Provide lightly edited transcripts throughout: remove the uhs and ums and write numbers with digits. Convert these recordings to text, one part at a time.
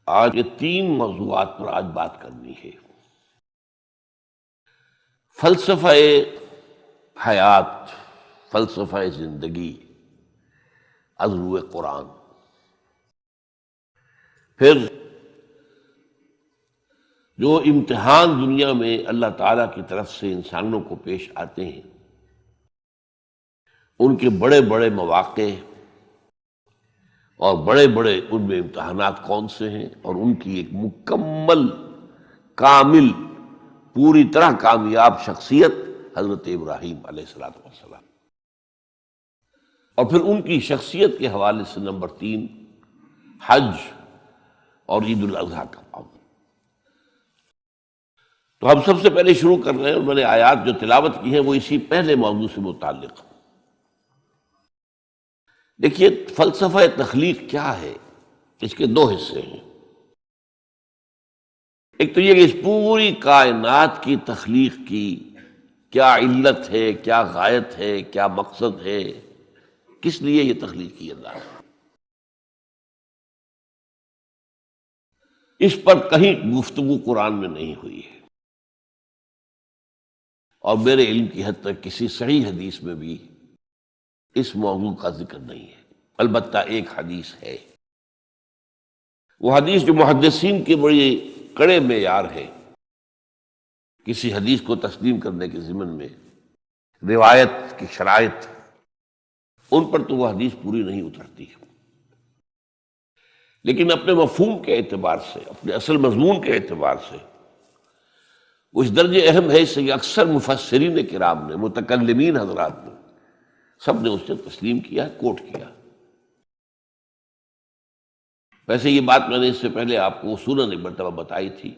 آج یہ تین موضوعات پر آج بات کرنی ہے۔ فلسفہ حیات، فلسفہ زندگی از روئے قرآن، پھر جو امتحان دنیا میں اللہ تعالیٰ کی طرف سے انسانوں کو پیش آتے ہیں، ان کے بڑے بڑے مواقع اور بڑے بڑے ان میں امتحانات کون سے ہیں، اور ان کی ایک مکمل، کامل، پوری طرح کامیاب شخصیت حضرت ابراہیم علیہ السلام، اور پھر ان کی شخصیت کے حوالے سے نمبر 3 حج اور عید الاضحیٰ کا معاملہ۔ تو ہم سب سے پہلے شروع کر رہے ہیں، میں نے آیات جو تلاوت کی ہیں وہ اسی پہلے موضوع سے متعلق۔ دیکھیے، فلسفہ تخلیق کیا ہے؟ اس کے 2 حصے ہیں۔ ایک تو یہ کہ اس پوری کائنات کی تخلیق کی کیا علت ہے، کیا غایت ہے، کیا مقصد ہے، کس لیے یہ تخلیق کی اللہ نے۔ اس پر کہیں گفتگو قرآن میں نہیں ہوئی ہے، اور میرے علم کی حد تک کسی صحیح حدیث میں بھی اس موضوع کا ذکر نہیں ہے۔ البتہ ایک حدیث ہے، وہ حدیث جو محدثین کے بڑے کڑے معیار ہے کسی حدیث کو تسلیم کرنے کے ضمن میں، روایت کی شرائط، ان پر تو وہ حدیث پوری نہیں اترتی، لیکن اپنے مفہوم کے اعتبار سے، اپنے اصل مضمون کے اعتبار سے وہ اس درجے اہم ہے کہ اکثر مفسرین کرام نے، متکلمین حضرات نے، سب نے اس سے تسلیم کیا، کوٹ کیا۔ ویسے یہ بات میں نے اس سے پہلے آپ کو اصولاً ایک مرتبہ بتائی تھی،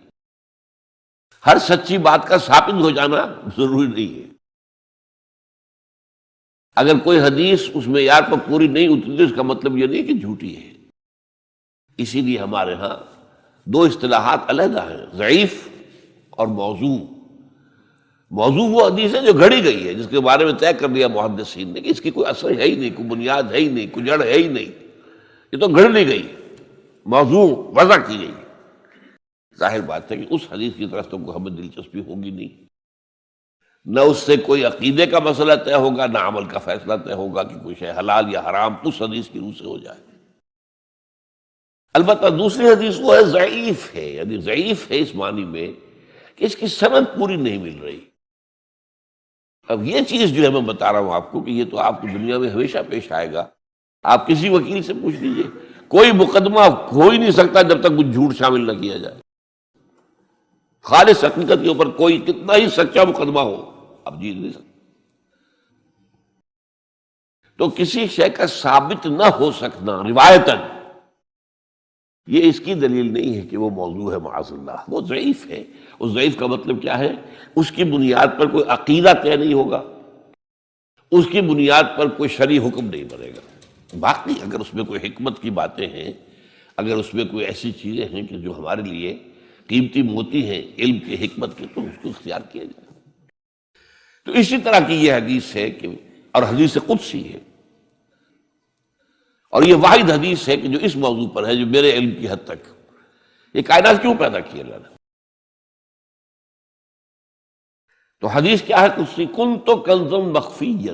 ہر سچی بات کا ثابت ہو جانا ضروری نہیں ہے۔ اگر کوئی حدیث اس معیار پر پوری نہیں اتری، اس کا مطلب یہ نہیں کہ جھوٹی ہے۔ اسی لیے ہمارے ہاں 2 اصطلاحات علیحدہ ہیں، ضعیف اور موضوع۔ موضوع وہ حدیث ہے جو گھڑی گئی ہے، جس کے بارے میں طے کر لیا محدثین نے کہ اس کی کوئی اصل ہے ہی نہیں، کوئی بنیاد ہے ہی نہیں، کوئی جڑ ہے ہی نہیں، یہ تو گھڑ لی گئی، موضوع وضع کی گئی۔ ظاہر بات ہے کہ اس حدیث کی طرف تو ہمیں دلچسپی ہوگی نہیں، نہ اس سے کوئی عقیدے کا مسئلہ طے ہوگا، نہ عمل کا فیصلہ طے ہوگا کہ کوئی شے حلال یا حرام اس حدیث کی روح سے ہو جائے۔ البتہ دوسری حدیث وہ ہے ضعیف ہے، یعنی ضعیف ہے اس معنی میں کہ اس کی سند پوری نہیں مل رہی۔ اب یہ چیز جو ہے میں بتا رہا ہوں آپ کو کہ یہ تو آپ کو دنیا میں ہمیشہ پیش آئے گا۔ آپ کسی وکیل سے پوچھ لیجئے، کوئی مقدمہ ہو ہی نہیں سکتا جب تک کچھ جھوٹ شامل نہ کیا جائے۔ خالص حقیقت کے اوپر کوئی کتنا ہی سچا مقدمہ ہو، آپ جیت نہیں سکتے۔ تو کسی شے کا ثابت نہ ہو سکنا روایتاً، یہ اس کی دلیل نہیں ہے کہ وہ موضوع ہے، معاذ اللہ، وہ ضعیف ہے۔ اس ضعیف کا مطلب کیا ہے؟ اس کی بنیاد پر کوئی عقیدہ طے نہیں ہوگا، اس کی بنیاد پر کوئی شرعی حکم نہیں بنے گا۔ باقی اگر اس میں کوئی حکمت کی باتیں ہیں، اگر اس میں کوئی ایسی چیزیں ہیں کہ جو ہمارے لیے قیمتی موتی ہیں علم کے، حکمت کے، تو اس کو اختیار کیا جائے۔ تو اسی طرح کی یہ حدیث ہے کہ، اور حدیث قدسی ہے، اور یہ واحد حدیث ہے کہ جو اس موضوع پر ہے، جو میرے علم کی حد تک یہ کائنات کیوں پیدا کی اللہ نے۔ تو حدیث کیا ہے قدسی؟ کنت کنزا مخفیا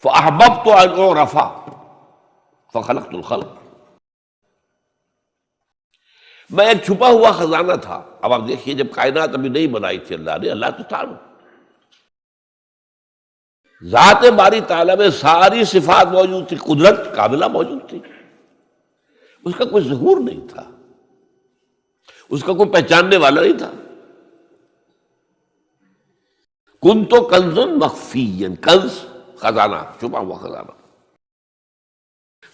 فاحببت ان اعرف فخلقت الخلق۔ میں ایک چھپا ہوا خزانہ تھا۔ اب آپ دیکھیے، جب کائنات ابھی نہیں بنائی تھی اللہ نے، اللہ تو تھا، ذات باری تعالیٰ میں ساری صفات موجود تھی، قدرت کاملہ موجود تھی، اس کا کوئی ظہور نہیں تھا، اس کا کوئی پہچاننے والا نہیں تھا۔ کنت کنزا مخفیا، کنز خزانہ، چھپا ہوا خزانہ۔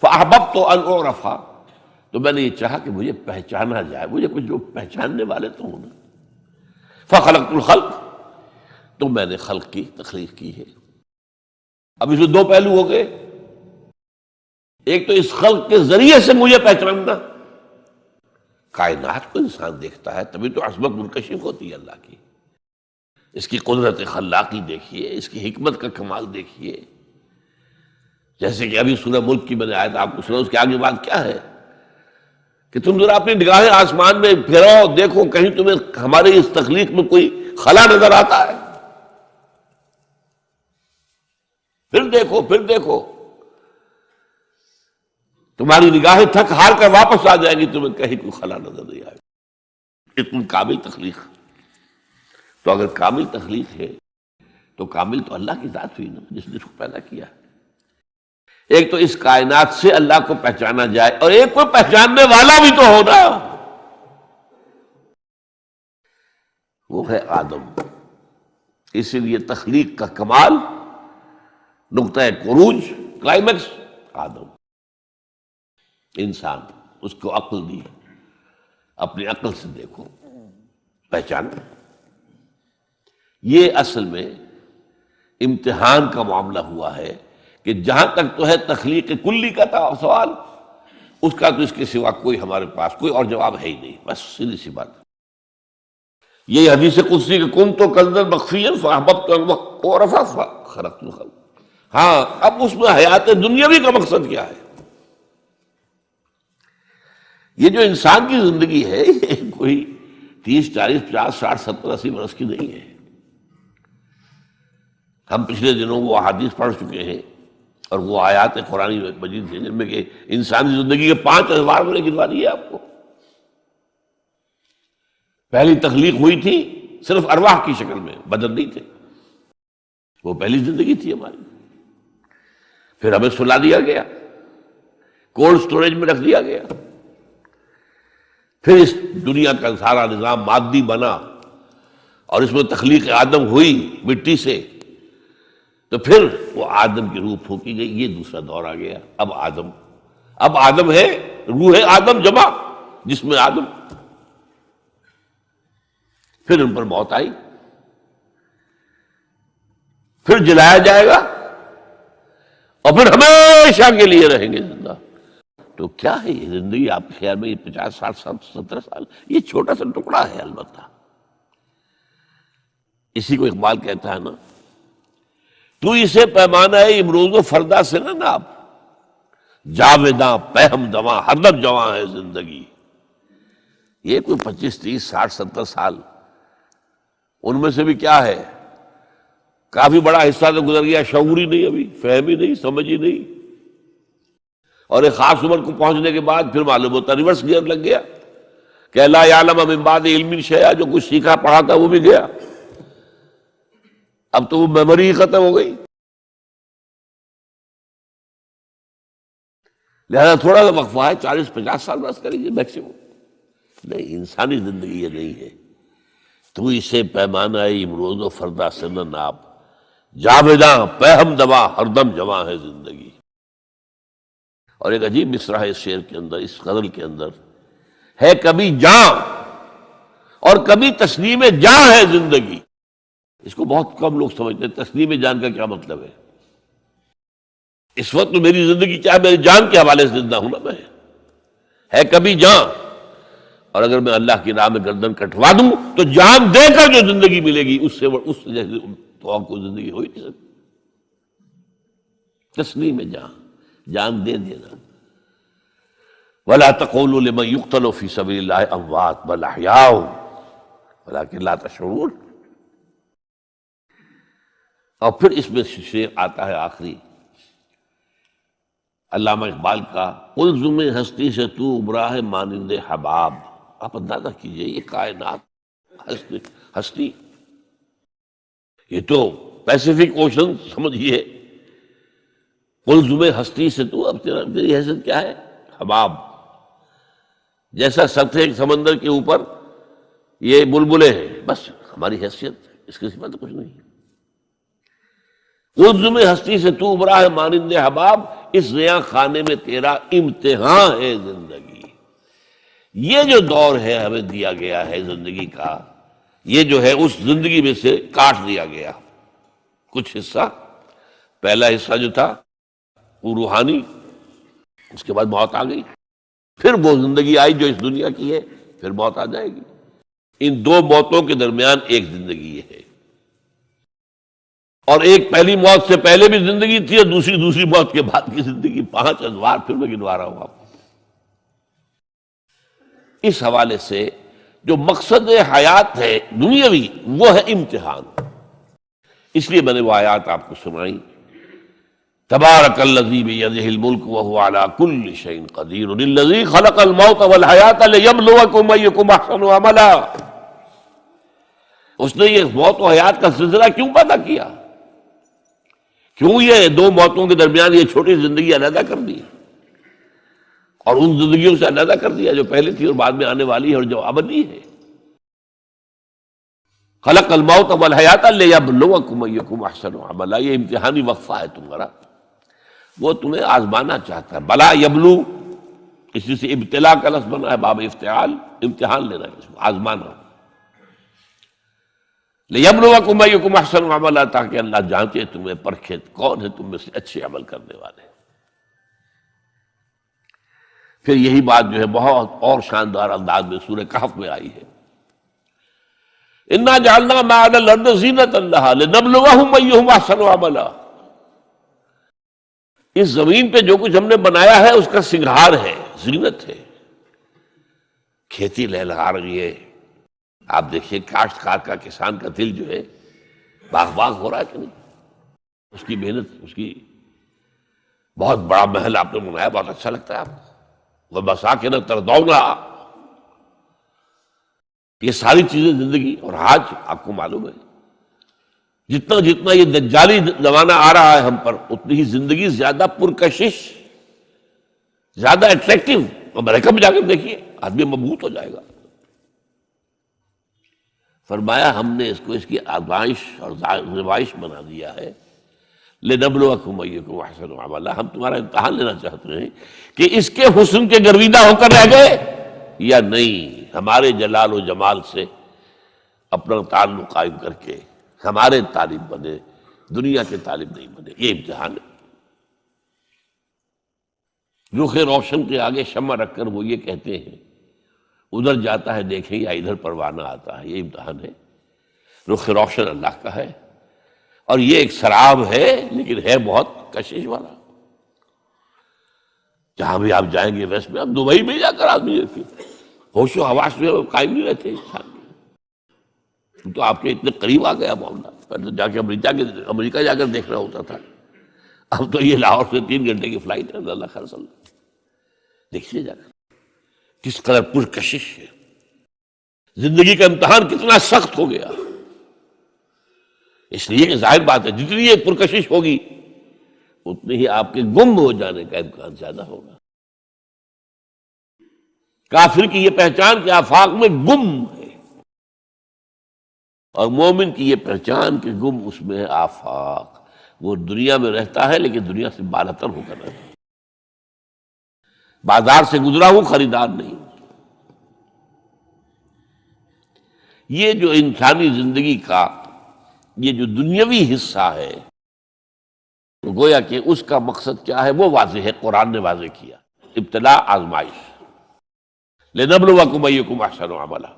فاحببت ان اعرف، تو میں نے یہ چاہا کہ مجھے پہچانا جائے، مجھے کچھ لوگ پہچاننے والے تو ہوں نا۔ فخلقت الخلق، تو میں نے خلق کی تخلیق کی ہے۔ اب اس میں 2 پہلو ہو گئے، ایک تو اس خلق کے ذریعے سے مجھے پہچاننا، کائنات کو انسان دیکھتا ہے تبھی تو عظمت منکشف ہوتی ہے اللہ کی، اس کی قدرت خلاقی دیکھیے، اس کی حکمت کا کمال دیکھیے۔ جیسے کہ ابھی سورہ ملک کی میں نے آیت آپ کو سنا، اس کے آگے بات کیا ہے؟ کہ تم ذرا اپنی نگاہیں آسمان میں پھیراؤ، دیکھو کہیں تمہیں ہمارے اس تخلیق میں کوئی خلا نظر آتا ہے؟ پھر دیکھو، پھر دیکھو، تمہاری نگاہیں تھک ہار کر واپس آ جائیں گی، تمہیں کہیں کوئی خلا نظر نہیں آئے گی۔ اتنی کامل تخلیق۔ تو اگر کامل تخلیق ہے تو کامل تو اللہ کی ذات ہوئی نا، جس نے اس کو پیدا کیا۔ ایک تو اس کائنات سے اللہ کو پہچانا جائے، اور ایک کو پہچاننے والا بھی تو ہونا، وہ ہے آدم۔ اسی لیے تخلیق کا کمال، نقطہ عروج، کلائمیکس آدم، انسان۔ اس کو عقل دی، اپنی عقل سے دیکھو، پہچانا۔ یہ اصل میں امتحان کا معاملہ ہوا ہے کہ جہاں تک تو ہے تخلیق کلی کا سوال، اس کا تو اس کے سوا کوئی ہمارے پاس کوئی اور جواب ہے ہی نہیں، بس سیدھی سی بات۔ یہی حدیث قدسی کہ کن تو کنزا مخفیا فاحببت اور خلقت الخلق۔ ہاں، اب اس میں حیات دنیاوی کا مقصد کیا ہے؟ یہ جو انسان کی زندگی ہے یہ کوئی 30 40 50 60 70 80 برس کی نہیں ہے۔ ہم پچھلے دنوں وہ احادیث پڑھ چکے ہیں، اور وہ آیات قرآن مجید ہیں جن میں کہ انسانی زندگی کے 5 ادوار میں نے گنوا دیے آپ کو۔ پہلی تخلیق ہوئی تھی صرف ارواح کی شکل میں، بدن نہیں تھے، وہ پہلی زندگی تھی ہماری۔ پھر ہمیں سلا دیا گیا، کولڈ سٹوریج میں رکھ دیا گیا، پھر اس دنیا کا سارا نظام مادی بنا، اور اس میں تخلیق آدم ہوئی مٹی سے، تو پھر وہ آدم کی روح پھونکی گئی، یہ دوسرا دور آ گیا۔ اب آدم ہے، روح آدم جمع، جس میں آدم۔ پھر ان پر موت آئی، پھر جلایا جائے گا، اور پھر ہمیشہ کے لیے رہیں گے زندہ۔ تو کیا ہے یہ زندگی آپ کے خیال میں؟ یہ 50 60 70 سال، یہ چھوٹا سا ٹکڑا ہے البتہ۔ اسی کو اقبال کہتا ہے نا، تو اسے پیمانہ امروز و فردا سے نہ ناپ، جاویداں پہم دواں ہردم جواں ہے زندگی۔ یہ کوئی 25 30 60 70 سال، ان میں سے بھی کیا ہے، کافی بڑا حصہ تو گزر گیا، شعوری نہیں، ابھی فہمی نہیں، سمجھی نہیں، اور ایک خاص عمر کو پہنچنے کے بعد پھر معلوم ہوتا ریورس گیئر لگ گیا کہ لا یعلم من بعد علم شیئا، جو کچھ سیکھا پڑھا تھا وہ بھی گیا، اب تو وہ میموری ختم ہو گئی۔ لہذا تھوڑا سا وقفہ ہے، 40 50 سال بس کریے میکسیمم۔ نہیں، انسانی زندگی یہ نہیں ہے۔ تو اسے پیمانہ امروز و فردا سے نہ ناپ، جاویداں پہم دواں ہردم جواں ہے زندگی۔ اور ایک عجیب مصرع ہے اس شعر کے اندر، اس غزل کے اندر ہے، کبھی جاں اور کبھی تسلیم جاں ہے زندگی۔ اس کو بہت کم لوگ سمجھتے ہیں، تسلیم جان کا کیا مطلب ہے؟ اس وقت تو میری زندگی چاہے میری جان کے حوالے سے زندہ ہوں نا، میں ہے کبھی جاں، اور اگر میں اللہ کی راہ میں گردن کٹوا دوں تو جان دے کر جو زندگی ملے گی اس سے جیسے تو آپ کو زندگی ہو ہی نہیں سکتی۔ تسلیم جان دے دینا۔ وَلَا تَقُولُوا لِمَن يُقْتَلُ فِي سَبِيلِ اللَّهِ أَمْوَاتٌ بَلْ أَحْيَاءٌ وَلَٰكِن لَا تَشْعُرُونَ۔ اور پھر اس میں شعر آتا ہے آخری علامہ اقبال کا، الزم ہستی سے تو ابرا ہے مانند حباب۔ آپ اندازہ کیجئے، یہ کائنات ہستی، یہ تو پیسیفک اوشن سمجھیے، الزم ہستی سے تو، اب تیری حیثیت کیا ہے؟ حباب، جیسا سطح سمندر کے اوپر یہ بلبلے ہیں، بس ہماری حیثیت اس کے سوا تو کچھ نہیں۔ الزم ہستی سے تو ابرا ہے مانند حباب، اس نیا خانے میں تیرا امتحان ہے زندگی۔ یہ جو دور ہے ہمیں دیا گیا ہے زندگی کا، یہ جو ہے اس زندگی میں سے کاٹ دیا گیا کچھ حصہ۔ پہلا حصہ جو تھا وہ روحانی، اس کے بعد موت آ گئی، پھر وہ زندگی آئی جو اس دنیا کی ہے، پھر موت آ جائے گی۔ ان دو موتوں کے درمیان ایک زندگی یہ ہے، اور ایک پہلی موت سے پہلے بھی زندگی تھی، اور دوسری موت کے بعد کی زندگی۔ 5 ادوار پھر میں گنوا رہا ہوں آپ کو۔ اس حوالے سے جو مقصد حیات ہے دنیاوی وہ ہے امتحان. اس لیے میں نے وہ آیات آپ کو سنائی. تبارک الذی بیدہ الملک وہو علی کل شیء قدیر الذی خلق الموت والحیاۃ لیبلوکم ایکم احسن عملا. اس نے یہ موت و حیات کا سلسلہ کیوں پیدا کیا؟ کیوں یہ دو موتوں کے درمیان یہ چھوٹی زندگی علیحدہ کر دی اور ان زندگیوں سے علیحدہ کر دیا جو پہلے تھی اور بعد میں آنے والی ہے اور جو ابدی ہے؟ خلق الموت والحیات لیبلوکم ایکم احسن عملا. یہ امتحانی وقفہ ہے تمہارا، وہ تمہیں آزمانا چاہتا ہے. بلا یبلو اسی سے ابتلا کا لفظ بنا ہے، باب افتعال، امتحان لینا ہے، اس کو آزمانا. لیبلوکم ایکم احسن عملا، تاکہ اللہ جانچے تمہیں، پرکھے کون ہے تم میں سے اچھے عمل کرنے والے. پھر یہی بات جو ہے بہت اور شاندار انداز میں سورہ کہف میں آئی ہے. انا جعلنا ما علی الارض زینۃ لہا لنبلوہم ایہم احسن عملا. اس زمین پہ جو کچھ ہم نے بنایا ہے اس کا سنگھار ہے، زینت ہے. کھیتی لہلہا رہی ہے، آپ دیکھیے کاشتکار کا، کسان کا دل جو ہے باغ باغ ہو رہا ہے کہ نہیں؟ اس کی محنت، اس کی بہت بڑا محل آپ نے بنایا، بہت اچھا لگتا ہے آپ کو. وَمَسَاكِنَ تَرْضَوْنَهَا، یہ ساری چیزیں زندگی. اور آج آپ کو معلوم ہے جتنا جتنا یہ دجالی زمانہ آ رہا ہے ہم پر، اتنی ہی زندگی زیادہ پرکشش، زیادہ اٹریکٹیو. امریکہ میں جا کر دیکھیے آدمی مبہوت ہو جائے گا. فرمایا ہم نے اس کو اس کی آزمائش اور زمائش بنا دیا ہے. لنبلوکم ایکم احسن عملا، ہم تمہارا امتحان لینا چاہتے ہیں کہ اس کے حسن کے گرویدہ ہو کر رہ گئے یا نہیں، ہمارے جلال و جمال سے اپنا تعلق قائم کر کے ہمارے طالب بنے، دنیا کے طالب نہیں بنے. یہ امتحان ہے. رخ روشن کے آگے شمع رکھ کر وہ یہ کہتے ہیں ادھر جاتا ہے دیکھیں یا ادھر پروانہ آتا ہے. یہ امتحان ہے. رخ روشن اللہ کا ہے اور یہ ایک سراب ہے، لیکن ہے بہت کشش والا. جہاں بھی آپ جائیں گے ویسٹ میں، آپ دبئی میں جا کر آدمی ہوش و حواس میں قائم نہیں رہتے انسان. تو آپ کے اتنے قریب آ گیا معاملہ. پہلے جا کے امریکہ جا کر دیکھنا ہوتا تھا، اب تو یہ لاہور سے 3 گھنٹے کی فلائٹ ہے. اللہ خیر صلی اللہ. دیکھیے جا کر کس قدر پرکشش ہے. زندگی کا امتحان کتنا سخت ہو گیا. اس لیے کہ ظاہر بات ہے جتنی یہ پرکشش ہوگی اتنے ہی آپ کے گم ہو جانے کا امکان زیادہ ہوگا. کافر کی یہ پہچان کہ آفاق میں گم ہے، اور مومن کی یہ پہچان کہ گم اس میں ہے آفاق. وہ دنیا میں رہتا ہے لیکن دنیا سے بالاتر ہو کر رہتا ہے. بازار سے گزرا ہوں خریدار نہیں. یہ جو انسانی زندگی کا یہ جو دنیاوی حصہ ہے، گویا کہ اس کا مقصد کیا ہے وہ واضح ہے. قرآن نے واضح کیا، ابتلا، آزمائش. لنبلوکم ایکم احسن عملا.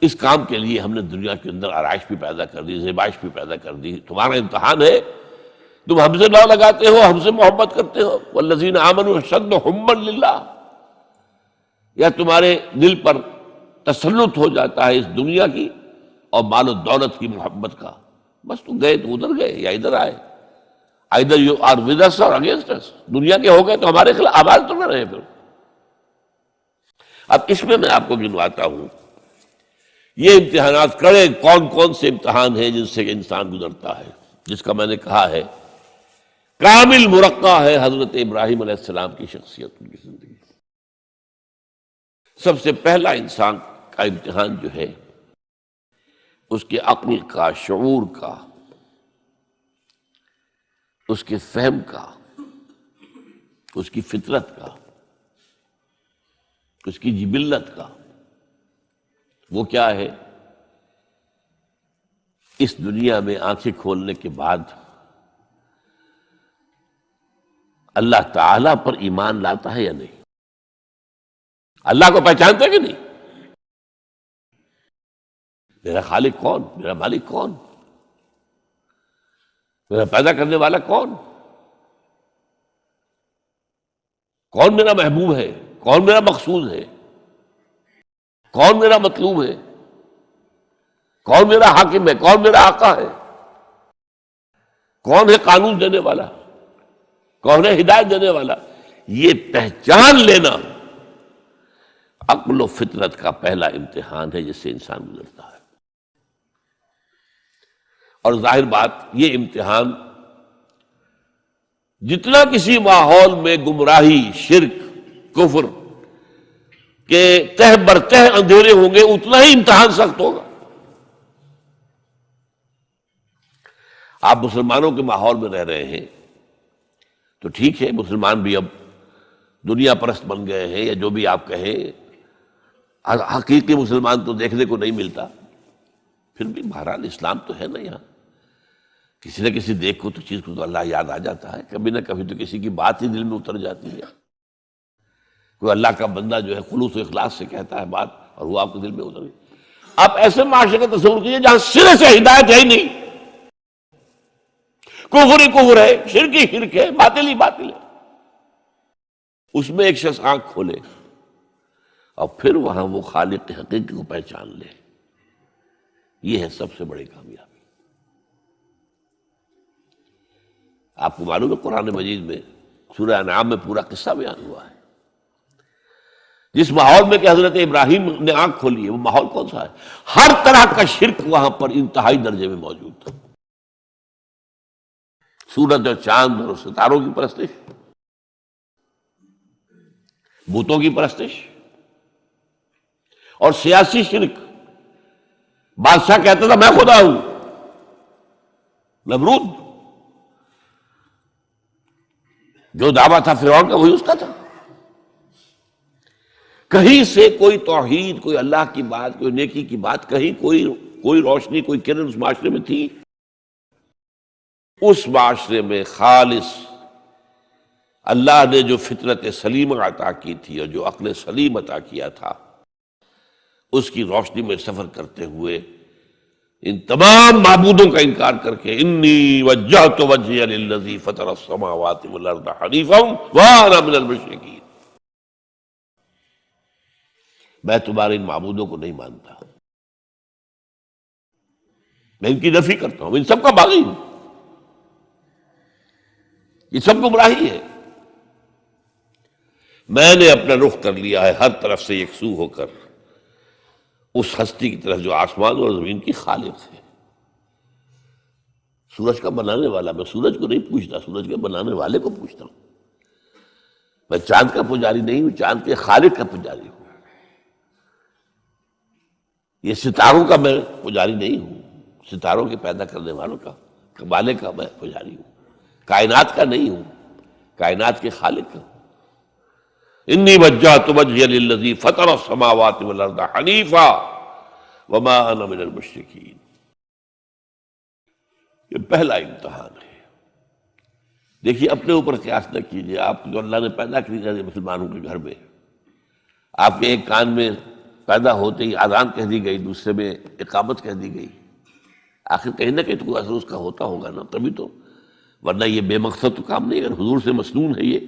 اس کام کے لیے ہم نے دنیا کے اندر آرائش بھی پیدا کر دی، زیبائش بھی پیدا کر دی. تمہارا امتحان ہے، تم ہم سے لو لگاتے ہو، ہم سے محبت کرتے ہو. والذین آمنوا اشد حبا للہ، یا تمہارے دل پر تسلط ہو جاتا ہے اس دنیا کی اور مال و دولت کی محبت کا. بس تم گئے تو ادھر گئے یا ادھر آئے. either you are with us or against us. دنیا کے ہو گئے تو ہمارے خلاف آواز تو نہ رہے. پھر اب اس میں آپ کو گنواتا ہوں یہ امتحانات کڑے کون کون سے امتحان ہیں جن سے انسان گزرتا ہے، جس کا میں نے کہا ہے کامل مرقع ہے حضرت ابراہیم علیہ السلام کی شخصیت، ان کی زندگی. سب سے پہلا انسان کا امتحان جو ہے اس کے عقل کا، شعور کا، اس کے فہم کا، اس کی فطرت کا، اس کی جبلت کا. وہ کیا ہے؟ اس دنیا میں آنکھیں کھولنے کے بعد اللہ تعالی پر ایمان لاتا ہے یا نہیں؟ اللہ کو پہچانتا ہے کہ نہیں؟ میرا خالق کون؟ میرا مالک کون؟ میرا پیدا کرنے والا کون؟ کون میرا محبوب ہے، کون میرا مقصود ہے، کون میرا مطلوب ہے، کون میرا حاکم ہے، کون میرا آقا ہے، کون ہے قانون دینے والا، کون ہے ہدایت دینے والا. یہ پہچان لینا عقل و فطرت کا پہلا امتحان ہے جس سے انسان گزرتا ہے. اور ظاہر بات یہ امتحان جتنا کسی ماحول میں گمراہی، شرک، کفر کے تہ برتہ اندھیرے ہوں گے اتنا ہی امتحان سخت ہوگا. آپ مسلمانوں کے ماحول میں رہ رہے ہیں تو ٹھیک ہے، مسلمان بھی اب دنیا پرست بن گئے ہیں یا جو بھی آپ کہیں، حقیقی مسلمان تو دیکھنے کو نہیں ملتا. پھر بھی بہرحال اسلام تو ہے نا یہاں. کسی نہ کسی دیکھ کو تو چیز کو تو اللہ یاد آ جاتا ہے، کبھی نہ کبھی تو کسی کی بات ہی دل میں اتر جاتی ہے. کوئی اللہ کا بندہ جو ہے خلوص و اخلاص سے کہتا ہے بات اور وہ آپ کے دل میں اتر گئی. آپ ایسے معاشرے کا تصور کیجیے جہاں سرے سے ہدایت ہے ہی نہیں، کفر ہی کفر ہے، شرک ہی شرک ہے، باطل ہی باطل ہے. اس میں ایک شخص آنکھ کھولے اور پھر وہاں وہ خالق حقیقی کو پہچان لے. یہ ہے سب سے بڑی کامیابی. آپ کو معلوم ہے قرآن مجید میں سورہ انعام میں پورا قصہ بیان ہوا ہے. جس ماحول میں کہ حضرت ابراہیم نے آنکھ کھولی ہے وہ ماحول کون سا ہے؟ ہر طرح کا شرک وہاں پر انتہائی درجے میں موجود تھا. سورج اور چاند اور ستاروں کی پرستش، بتوں کی پرستش، اور سیاسی شرک. بادشاہ کہتا تھا میں خدا ہوں، نمرود جو دعویٰ تھا فرعون کا وہی اس کا تھا. کہیں سے کوئی توحید، کوئی اللہ کی بات، کوئی نیکی کی بات، کہیں کوئی روشنی، کوئی کرن اس معاشرے میں تھی؟ اس معاشرے میں خالص اللہ نے جو فطرت سلیمہ عطا کی تھی اور جو عقل سلیم عطا کیا تھا اس کی روشنی میں سفر کرتے ہوئے ان تمام معبودوں کا انکار کر کے انی وجہت وجہی للذی فطر السماوات والارض حنیفا وانا من المشرکین، میں تمہارے ان معبودوں کو نہیں مانتا، میں ان کی نفی کرتا ہوں، ان سب کا باغی ہوں، یہ سب گمراہی ہے. میں نے اپنا رخ کر لیا ہے ہر طرف سے یکسو ہو کر اس ہستی کی طرف جو آسمان اور زمین کی خالق ہے. سورج کا بنانے والا. میں سورج کو نہیں پوچھتا، سورج کے بنانے والے کو پوچھتا ہوں. میں چاند کا پجاری نہیں ہوں، چاند کے خالق کا پجاری ہوں. یہ ستاروں کا میں پجاری نہیں ہوں، ستاروں کے پیدا کرنے والوں کا، والے کا میں پجاری ہوں. کائنات کا نہیں ہوں، کائنات کے خالق کا. انی وجہت وجہی للذی فطر السماوات والارض حنیفا وما انا من المشرکین. یہ پہلا امتحان ہے. دیکھیے اپنے اوپر قیاس نہ کیجیے. آپ جو اللہ نے پیدا کیا مسلمانوں کے گھر میں، آپ کے ایک کان میں پیدا ہوتے ہی اذان کہہ دی گئی، دوسرے میں اقامت کہہ دی گئی. آخر کہیں نہ کہیں تو کوئی اثر اس کا ہوتا ہوگا نا، تبھی تو. ورنہ یہ بے مقصد تو کام نہیں. اگر حضور سے مسنون ہے یہ،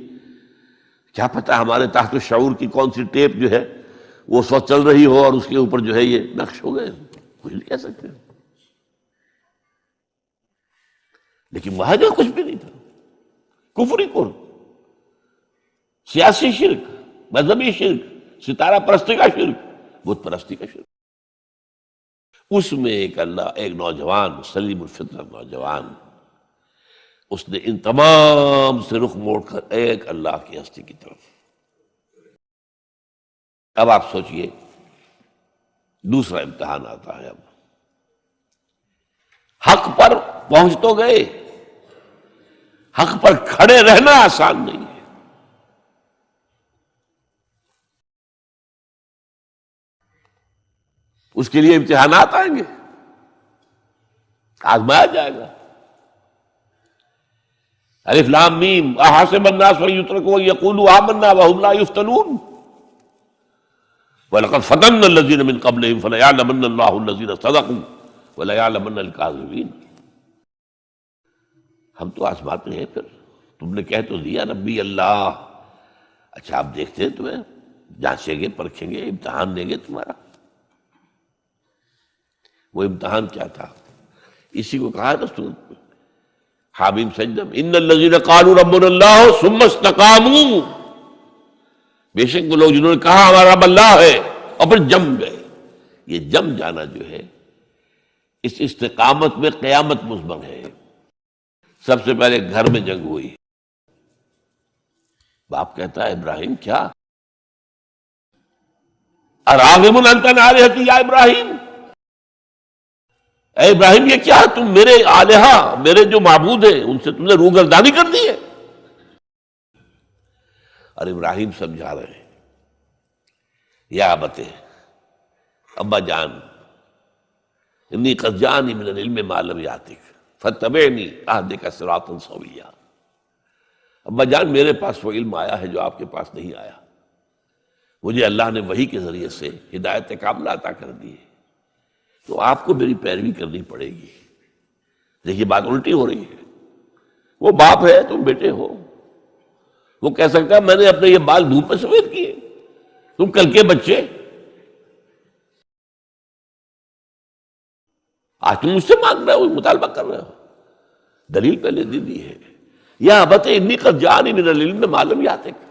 کیا پتہ ہمارے تحت الشعور کی کون سی ٹیپ جو ہے وہ اس وقت چل رہی ہو اور اس کے اوپر جو ہے یہ نقش ہو گئے. کچھ نہیں کہہ سکتے. لیکن وہاں جو کچھ بھی نہیں تھا. کفری کفر، سیاسی شرک، مذہبی شرک، ستارہ پرستی کا شرک، بت پرستی کا شرک. اس میں ایک نوجوان، سلیم الفطرت نوجوان، اس نے ان تمام سے رخ موڑ کر ایک اللہ کی ہستی کی طرف. اب آپ سوچئے دوسرا امتحان آتا ہے. اب حق پر پہنچ تو گئے، حق پر کھڑے رہنا آسان نہیں ہے. اس کے لیے امتحانات آئیں گے، آزمایا جائے گا. الف لام میم احسب الناس ان یترکوا ان یقولوا آمنا وهم لا یفتنون وَلَقَدْ فَتَنَّا الَّذِينَ مِن قَبْلِهِمْ فَلَيَعْلَمَنَّ اللَّهُ الَّذِينَ صَدَقُوا وَلَيَعْلَمَنَّ الْكَاذِبِينَ. ہم تو آزماتے ہیں. پھر تم نے کہہ تو دیا ربی اللہ، اچھا آپ دیکھتے ہیں تمہیں جانچیں گے پرکھیں گے امتحان لیں گے تمہارا. وہ امتحان کیا تھا؟ اسی کو کہا تھا سورت میں حامیم سجدم ان الذین قالوا ربنا اللہ ثم استقاموا، بے شک وہ لوگ جنہوں نے کہا ہمارا رب اللہ ہے اور پھر جم گئے. یہ جم جانا جو ہے اس استقامت میں قیامت مضمر ہے. سب سے پہلے گھر میں جنگ ہوئی. باپ کہتا ہے ابراہیم کیا اراغب انت عن آلہتی یا ابراہیم، اے ابراہیم یہ کیا تم میرے آلہہ میرے جو معبود ہیں ان سے تم نے روگردانی کر دی ہے. اور ابراہیم سمجھا رہے ہیں یا ابت ابا جان انی قد جانی من العلم ما لم یاتک فاتبعنی اہدک صراطا سویا. ابا جان میرے پاس وہ علم آیا ہے جو آپ کے پاس نہیں آیا. مجھے اللہ نے وحی کے ذریعے سے ہدایت کاملہ عطا کر دی ہے، تو آپ کو میری پیروی کرنی پڑے گی. دیکھیے بات الٹی ہو رہی ہے. وہ باپ ہے تم بیٹے ہو، وہ کہہ سکتا ہے میں نے اپنے یہ بال دھوپ میں سفید کیے، تم کل کے بچے آج تم مجھ سے مانگ رہے ہو مطالبہ کر رہے ہو. دلیل پہلے دی ہے یا ابت انی قد جانی من العلم ما لم یاتک.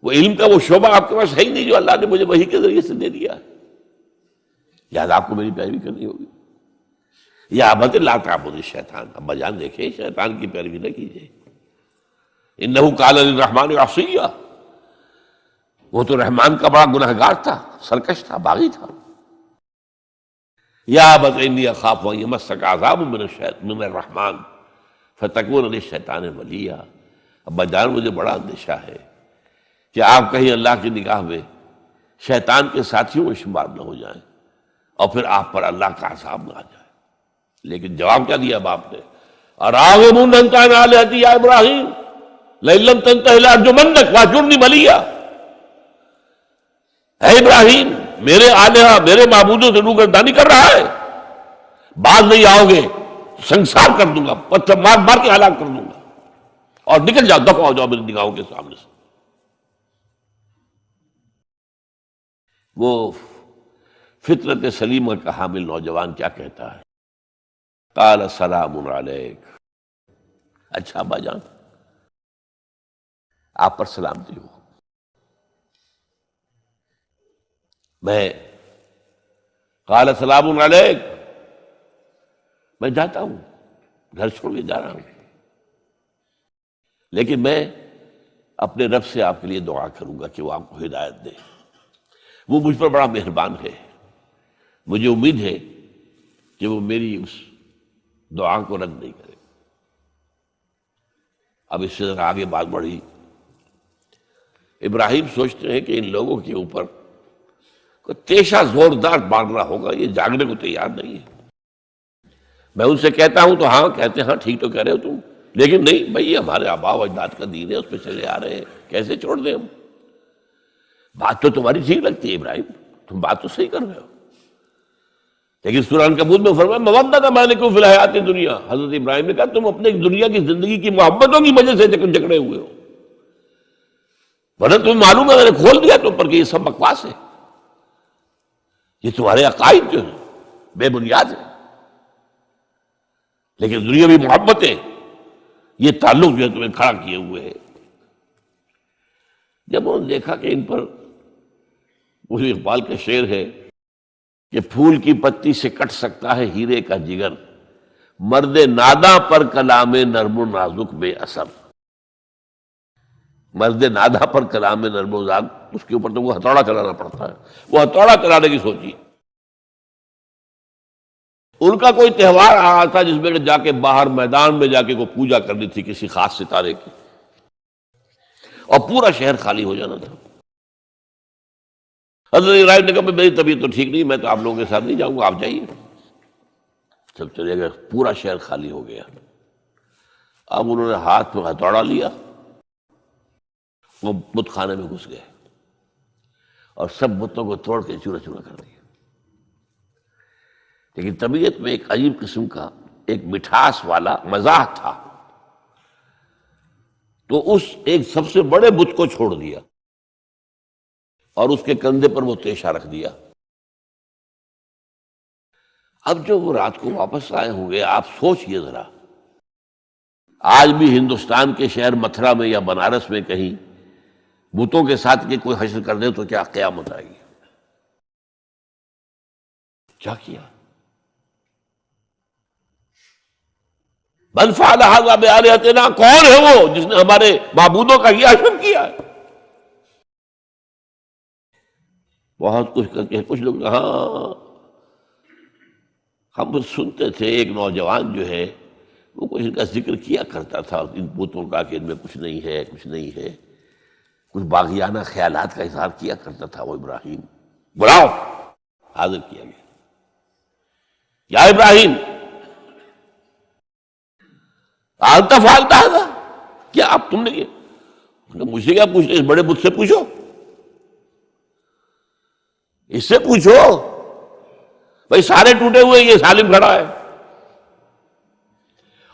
وہ علم کا وہ شعبہ آپ کے پاس ہے ہی نہیں جو اللہ نے مجھے وحی کے ذریعے سے دے دیا ہے، لہٰذا آپ کو میری پیروی کرنی ہوگی. یا ابت لا تعبد الشیطان، ابا جان دیکھیں شیطان کی پیروی نہ کیجیے. انہ قال للرحمن عصیا، وہ تو رحمان کا بڑا گنہگار تھا، سرکش تھا، باغی تھا. یا ابت انی اخاف ان یمسک عذاب من الرحمن فتکون للشیطان ولیا. ابا جان مجھے بڑا اندیشہ ہے کہ آپ کہیں اللہ کی نگاہ میں شیطان کے ساتھیوں میں شمار نہ ہو جائیں اور پھر آپ پر اللہ کا عذاب نہ آ جائے. لیکن جواب کیا دیا باپ نے؟ اراغب انت عن آلہتی یا ابراہیم لئن لم تنتہ لارجمنک واہجرنی ملیا. اے ابراہیم میرے آلہہ میرے معبودوں سے روگردانی کر رہا ہے، باز نہیں آؤ گے سنسار کر دوں گا، پتھر مار مار کے ہلاک کر دوں گا، اور نکل جاؤ دفع ہو جاؤ میری نگاہوں کے سامنے سے. وہ فطرت سلیمہ کا حامل نوجوان کیا کہتا ہے؟ قال سلام علیک. اچھا ابا جان آپ پر سلامتی ہو، میں قال سلام علیک میں جاتا ہوں، گھر چھوڑ کے جا رہا ہوں، لیکن میں اپنے رب سے آپ کے لیے دعا کروں گا کہ وہ آپ کو ہدایت دے. وہ مجھ پر بڑا مہربان ہے، مجھے امید ہے کہ وہ میری اس دعا کو رد نہیں کرے. اب اس سے ذرا آگے بات بڑھی. ابراہیم سوچتے ہیں کہ ان لوگوں کے اوپر کوئی تیشہ زوردار مارنا ہوگا، یہ جاگنے کو تیار نہیں ہے. میں ان سے کہتا ہوں تو ہاں کہتے ہیں ہاں ٹھیک تو کہہ رہے ہو تم، لیکن نہیں بھائی ہمارے آباء و اجداد کا دین ہے اس پہ چلے آ رہے ہیں، کیسے چھوڑ دیں ہم؟ بات تو تمہاری ٹھیک لگتی ہے ابراہیم، تم بات تو صحیح کر رہے ہو، لیکن سورہ عنکبوت میں فرمایا مودۃ بینکم فی الحیاۃ الدنیا. حضرت ابراہیم نے کہا تم اپنے دنیا کی زندگی کی محبتوں کی وجہ سے جکڑے ہوئے ہو، ورنہ تمہیں معلوم ہے میں نے کھول دیا تم پر کہ یہ سب بکواس ہے، یہ تمہارے عقائد جو ہیں بے بنیاد ہیں. لیکن دنیاوی محبتیں یہ تعلق جو ہے تمہیں کھڑا کیے ہوئے ہے. جب انہوں نے دیکھا کہ ان پر وہ اقبال کا شعر ہے کہ پھول کی پتی سے کٹ سکتا ہے ہیرے کا جگر، مرد ناداں پر کلام نرم و نازک بے اثر. مرد ناداں پر کلام نرم و نازک، اس کے اوپر تو وہ ہتھوڑا چلانا پڑتا ہے، وہ ہتھوڑا چلانے کی سوچی. ان کا کوئی تہوار آ رہا تھا جس میں جا کے باہر میدان میں جا کے کوئی پوجا کرنی تھی کسی خاص ستارے کی، اور پورا شہر خالی ہو جانا تھا. حضرت ابراہیم نے کہا میری طبیعت تو ٹھیک نہیں، میں تو آپ لوگوں کے ساتھ نہیں جاؤں گا، آپ جائیے. جب چلے گئے پورا شہر خالی ہو گیا. اب انہوں نے ہاتھ میں ہتھوڑا لیا، وہ بت خانے میں گھس گئے اور سب بتوں کو توڑ کے چورا چورا کر دیا. لیکن طبیعت میں ایک عجیب قسم کا ایک مٹھاس والا مزاح تھا تو اس ایک سب سے بڑے بت کو چھوڑ دیا اور اس کے کندھے پر وہ تیشہ رکھ دیا۔ اب جو وہ رات کو واپس آئے ہوں گے، آپ سوچئے ذرا، آج بھی ہندوستان کے شہر متھرا میں یا بنارس میں کہیں بتوں کے ساتھ کے کوئی حشر کر دے تو کیا قیامت آئے گی؟ کیا کیا؟ من فعل ھذا بآلہتنا، کون ہے وہ جس نے ہمارے معبودوں کا یہ حشر کیا ہے؟ بہت کچھ کر کے کچھ لوگ، ہاں ہم سنتے تھے ایک نوجوان جو ہے وہ کچھ ان کا ذکر کیا کرتا تھا ان بتوں کا کہ ان میں کچھ نہیں ہے، کچھ نہیں ہے، کچھ باغیانہ خیالات کا اظہار کیا کرتا تھا وہ ابراہیم۔ بلاؤ، حاضر کیا گیا، یا ابراہیم انت فعلت ھذا، کیا اب تم نے کیا؟ مجھ سے کیا پوچھتے، اس بڑے بت سے پوچھو، اس سے پوچھو، بھائی سارے ٹوٹے ہوئے، یہ سالم کھڑا ہے۔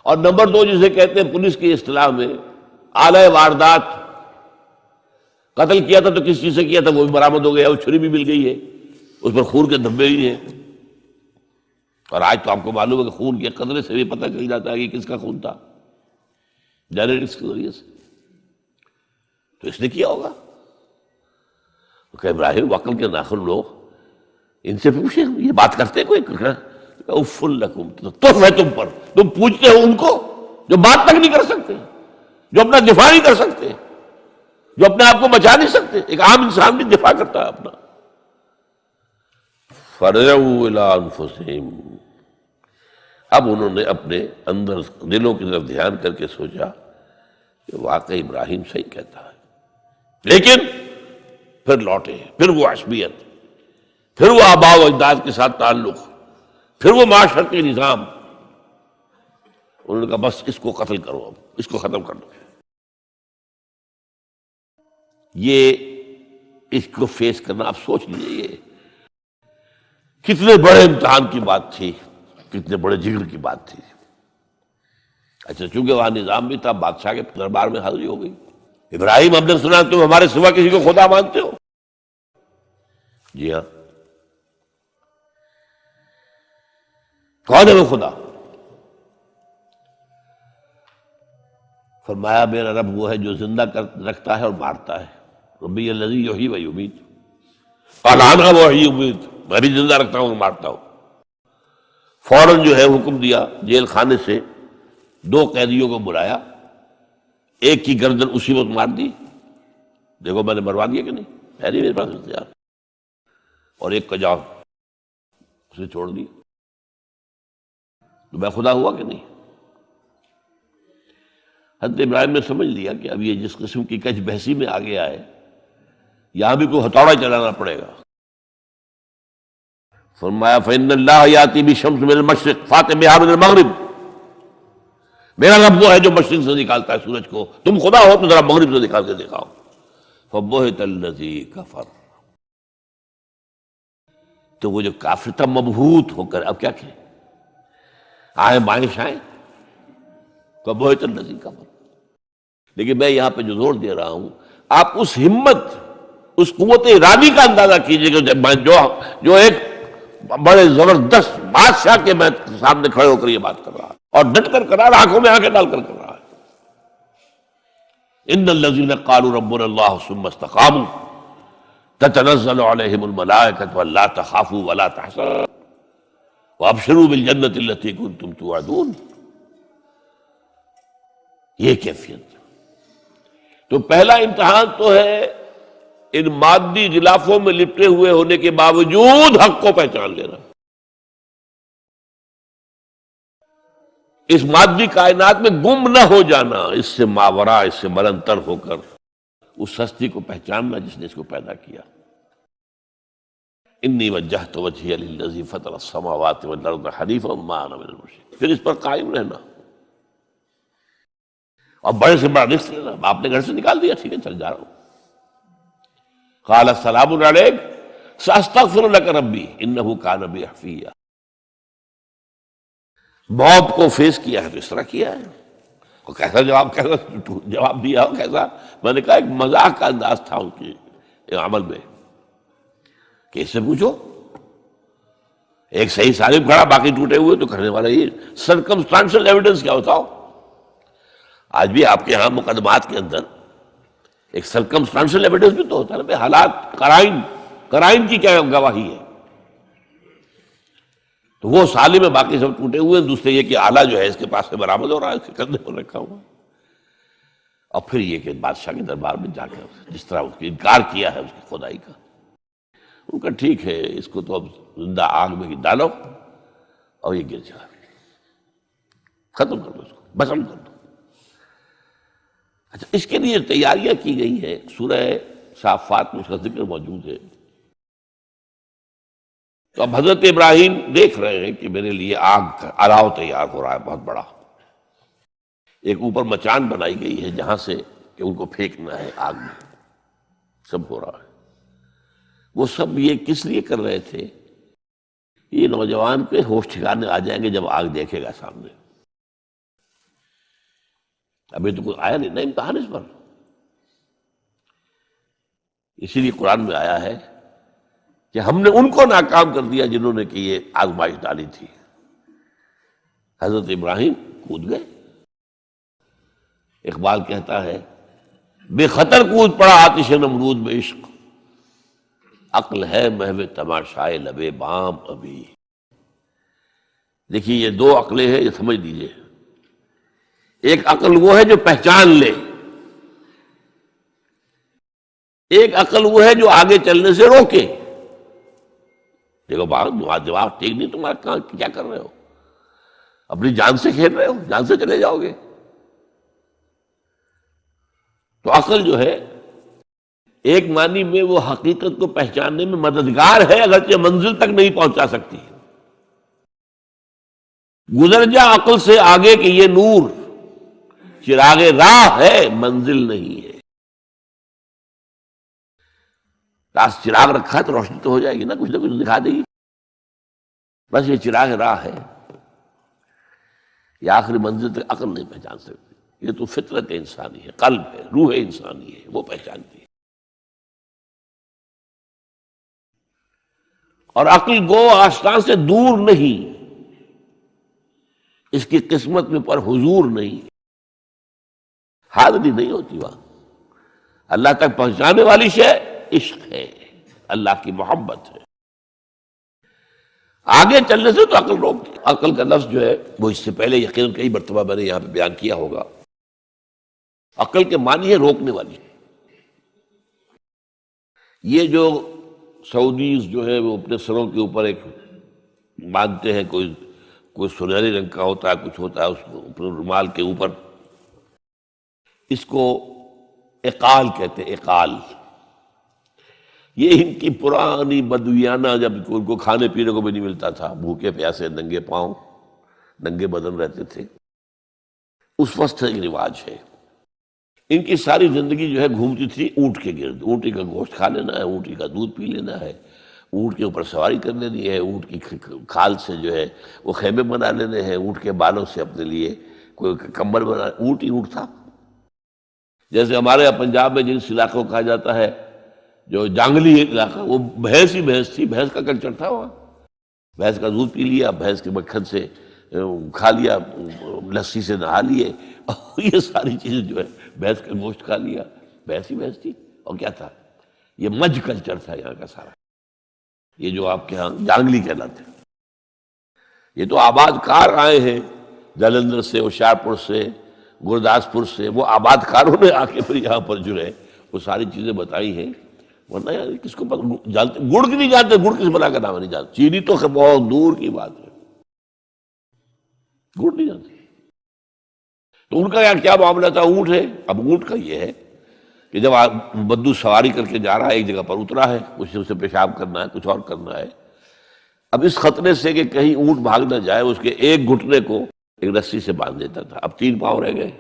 اور نمبر دو، جسے کہتے ہیں پولیس کی اصطلاح میں آلہ واردات، قتل کیا تھا تو کس چیز سے کیا تھا وہ بھی برآمد ہو گیا، وہ چھری بھی مل گئی ہے، اس پر خون کے دھبے بھی ہیں، اور آج تو آپ کو معلوم ہے کہ خون کے قطرے سے بھی پتہ چل جاتا ہے کہ کس کا خون تھا، جینیٹکس کے ذریعے سے۔ تو اس نے کیا ہوگا کہ ابراہیم عقل کے ناخن لو، ان سے پوچھیں، یہ بات کرتے کوئی؟ اف لکم، تو ہے تم پر، تم پوچھتے ہو ان کو جو بات تک نہیں کر سکتے، جو اپنا دفاع نہیں کر سکتے، جو اپنے آپ کو بچا نہیں سکتے۔ ایک عام انسان بھی دفاع کرتا ہے اپنا۔ فرجعوا الی انفسہم، اب انہوں نے اپنے اندر دلوں کی طرف دھیان کر کے سوچا کہ واقعی ابراہیم صحیح کہتا ہے، لیکن پھر لوٹے، پھر وہ عصبیت، پھر وہ آباء و اجداد کے ساتھ تعلق، پھر وہ معاشرتی نظام۔ انہوں نے کہا بس اس کو قتل کرو، اب اس کو ختم کر دو۔ یہ اس کو فیس کرنا، آپ سوچ لیجیے یہ کتنے بڑے امتحان کی بات تھی، کتنے بڑے جگر کی بات تھی۔ اچھا، چونکہ وہاں نظام بھی تھا، بادشاہ کے دربار میں حاضری ہو گئی۔ ابراہیم، ہم نے سنا تم ہمارے سوا کسی کو خدا مانتے ہو؟ جی ہاں، کون ہے وہ خدا؟ فرمایا میرا رب وہ ہے جو زندہ رکھتا ہے اور مارتا ہے، ربی الذی یحیی و یمیت، قال انا احیی و امیت، میں بھی زندہ رکھتا ہوں اور مارتا ہوں۔ فوراً جو ہے حکم دیا، جیل خانے سے 2 قیدیوں کو بلایا، ایک کی گردن اسی وقت مار دی، دیکھو میں نے مروا دیا کہ نہیں، ہے نہیں میرے پاس اختیار، اور ایک کا جاؤ اسے چھوڑ دی، تو میں خدا ہوا کہ نہیں؟ حضرت ابراہیم نے سمجھ لیا کہ اب یہ جس قسم کی کچ بحثی میں آ گیا ہے، یہاں بھی کوئی ہتھوڑا چلانا پڑے گا۔ فرمایا فإن اللہ یاتی بالشمس من المشرق فأت بہا من المغرب، میرا رب وہ ہے جو مشرق سے نکالتا ہے سورج کو، تم خدا ہو تو ذرا مغرب سے نکال کے دکھاؤ۔ فبہت الذی کفر، تو وہ جو کافر تھا مبہوت ہو کر، اب کیا کہ آئیں بائیں شائیں، فبہت الذی کفر۔ لیکن میں یہاں پہ جو زور دے رہا ہوں، آپ اس ہمت، اس قوت ارادی کا اندازہ کیجئے کہ جو ایک بڑے زبردست بادشاہ کے میں سامنے کھڑے ہو کر یہ بات کر رہا ہے، اور ڈٹ کر کر رہا ہے، آنکھوں میں آنکھیں ڈال کر کر رہا ہے۔ ان الذین قالوا ربنا اللہ ثم استقاموا تتنزل علیہم الملائکۃ الا تخافوا ولا تحزنوا وابشروا بالجنۃ التی کنتم توعدون۔ یہ کیفیت۔ تو پہلا امتحان تو ہے ان مادی غلافوں میں لپٹے ہوئے ہونے کے باوجود حق کو پہچان لینا، اس مادی کائنات میں گم نہ ہو جانا، اس سے ماورا، اس سے بلندتر ہو کر اس ہستی کو پہچاننا جس نے اس کو پیدا کیا۔ انی وجہت وجہی للذی فطر السماوات والارض حنیفا ما انا من المشرکین، پھر اس پر قائم رہنا، اور بڑے سے بڑا رزق لینا۔ آپ نے گھر سے نکال دیا، ٹھیک ہے چل جا رہا ہوں۔ قال السلام علیک ساستغفر لک ربی انہ کان بی حفیہ۔ موت کو فیس کیا ہے تو اس طرح کیا ہے، اور کیسا جواب دیا ہو کیسا؟ میں نے کہا ایک مذاق کا انداز تھا ان کے عمل میں کہ اس سے پوچھو، ایک صحیح سالم کھڑا باقی ٹوٹے ہوئے، تو کرنے والا یہ سرکمسٹانشل ایویڈنس کیا ہوتا ہو؟ آج بھی آپ کے ہاں مقدمات کے اندر ایک سرکمسٹانشل ایویڈنس بھی تو ہوتا ہے نا، حالات قرائن کی کیا گواہی ہے؟ تو وہ سالم میں باقی سب ٹوٹے ہوئے ہیں، دوسرے یہ کہ آلہ جو ہے اس کے پاس سے برآمد ہو رہا ہے، اس کے کندھے پر رکھا ہوا، اور پھر یہ کہ بادشاہ کے دربار میں جا کے جس طرح اس کی انکار کیا ہے اس کی خدائی کا، ان کا ٹھیک ہے، اس کو تو اب زندہ آگ میں ڈالو اور یہ گر جائے، ختم کر دو اس کو، بسم کر دو۔ اچھا، اس کے لیے تیاریاں کی گئی ہیں، سورہ صافات میں اس کا ذکر موجود ہے۔ تو اب حضرت ابراہیم دیکھ رہے ہیں کہ میرے لیے آگ کا الاؤ تیار ہو رہا ہے بہت بڑا، ایک اوپر مچان بنائی گئی ہے جہاں سے کہ ان کو پھینکنا ہے آگ میں، سب ہو رہا ہے۔ وہ سب یہ کس لیے کر رہے تھے؟ یہ نوجوان کے ہوش ٹھکانے آ جائیں گے جب آگ دیکھے گا سامنے۔ ابھی تو کوئی آیا نہیں نا امتحان اس پر، اسی لیے قرآن میں آیا ہے کہ ہم نے ان کو ناکام کر دیا جنہوں نے کہ یہ آزمائش ڈالی تھی۔ حضرت ابراہیم کود گئے۔ اقبال کہتا ہے بے خطر کود پڑا آتش نمرود میں عشق، عقل ہے محو تماشائے لبے بام ابھی۔ دیکھیے یہ دو عقلیں ہیں، یہ سمجھ لیجیے۔ ایک عقل وہ ہے جو پہچان لے، ایک عقل وہ ہے جو آگے چلنے سے روکے۔ دیکھو جواب ٹھیک نہیں تمہارا، کیا کر رہے ہو؟ اپنی جان سے کھیل رہے ہو، جان سے چلے جاؤ گے۔ تو عقل جو ہے ایک معنی میں وہ حقیقت کو پہچاننے میں مددگار ہے، اگرچہ منزل تک نہیں پہنچا سکتی۔ گزر جا عقل سے آگے کہ یہ نور چراغ راہ ہے، منزل نہیں ہے۔ پاس چراغ رکھا ہے تو روشنی تو ہو جائے گی نا، کچھ نہ کچھ دکھا دے گی، بس یہ چراغ راہ ہے، یہ آخری منزل تک عقل نہیں پہچان سکتی۔ یہ تو فطرت انسانی ہے، قلب ہے، روح انسانی ہے، وہ پہچانتی ہے۔ اور عقل گو آستان سے دور نہیں، اس کی قسمت میں پر حضور نہیں، حاضری نہیں ہوتی وہاں۔ اللہ تک پہنچانے والی شے عشق ہے، اللہ کی محبت ہے۔ آگے چلنے سے تو عقل روک دی۔ عقل کا لفظ جو ہے وہ اس سے پہلے یقیناً کئی مرتبہ میں نے یہاں پہ بیان کیا ہوگا۔ عقل کے معنی ہے روکنے والی۔ یہ جو سعودیز جو ہے وہ اپنے سروں کے اوپر ایک باندھتے ہیں، کوئی سنہری رنگ کا ہوتا ہے، کچھ ہوتا ہے اس کو اپنے رومال کے اوپر، اس کو اقال کہتے ہیں، اقال۔ یہ ان کی پرانی بدویانہ، جب ان کو کھانے پینے کو بھی نہیں ملتا تھا، بھوکے پیاسے ننگے پاؤں ننگے بدن رہتے تھے، اس وقت سے ایک رواج ہے۔ ان کی ساری زندگی جو ہے گھومتی تھی اونٹ کے گرد، اونٹی کا گوشت کھا لینا ہے، اونٹی کا دودھ پی لینا ہے، اونٹ کے اوپر سواری کر لینی ہے، اونٹ کی کھال سے جو ہے وہ خیمے بنا لینے ہیں، اونٹ کے بالوں سے اپنے لیے کوئی کمبل بنا، اونٹ ہی اونٹ تھا۔ جیسے ہمارے یہاں پنجاب میں جن علاقوں کو کہا جاتا ہے جو جانگلی علاقہ، وہ بھینس ہی بھینس تھی، بھینس کا کلچر تھا وہاں، بھینس کا دودھ پی لیا، بھینس کے مکھن سے کھا لیا، لسی سے نہا لیے، اور یہ ساری چیزیں جو ہے بھینس کا گوشت کھا لیا، بھینس ہی بھینس تھی۔ اور کیا تھا؟ یہ مجھ کلچر تھا یہاں کا سارا، یہ جو آپ کے ہاں جانگلی کہلاتے ہیں۔ یہ تو آباد کار آئے ہیں جلندھر سے، ہوشیارپور سے، گرداسپور سے، وہ آباد کاروں نے آ کے پھر یہاں پر جو ہے وہ ساری چیزیں بتائی ہیں، ورنہ یار کس کو جانتے؟ گڑ کی نہیں جانتے، گڑ کس بلا کا نام نہیں جانتے، چینی تو بہت دور کی بات ہے، گڑ نہیں جانتے۔ تو ان کا یار کیا معاملہ تھا؟ اونٹ ہے۔ اب اونٹ کا یہ ہے کہ جب بدو سواری کر کے جا رہا ہے، ایک جگہ پر اترا ہے، اسے پیشاب کرنا ہے، کچھ اور کرنا ہے، اب اس خطرے سے کہ کہیں اونٹ بھاگ نہ جائے، اس کے ایک گھٹنے کو ایک رسی سے باندھ دیتا تھا۔ اب 3 پاؤں رہ گئے،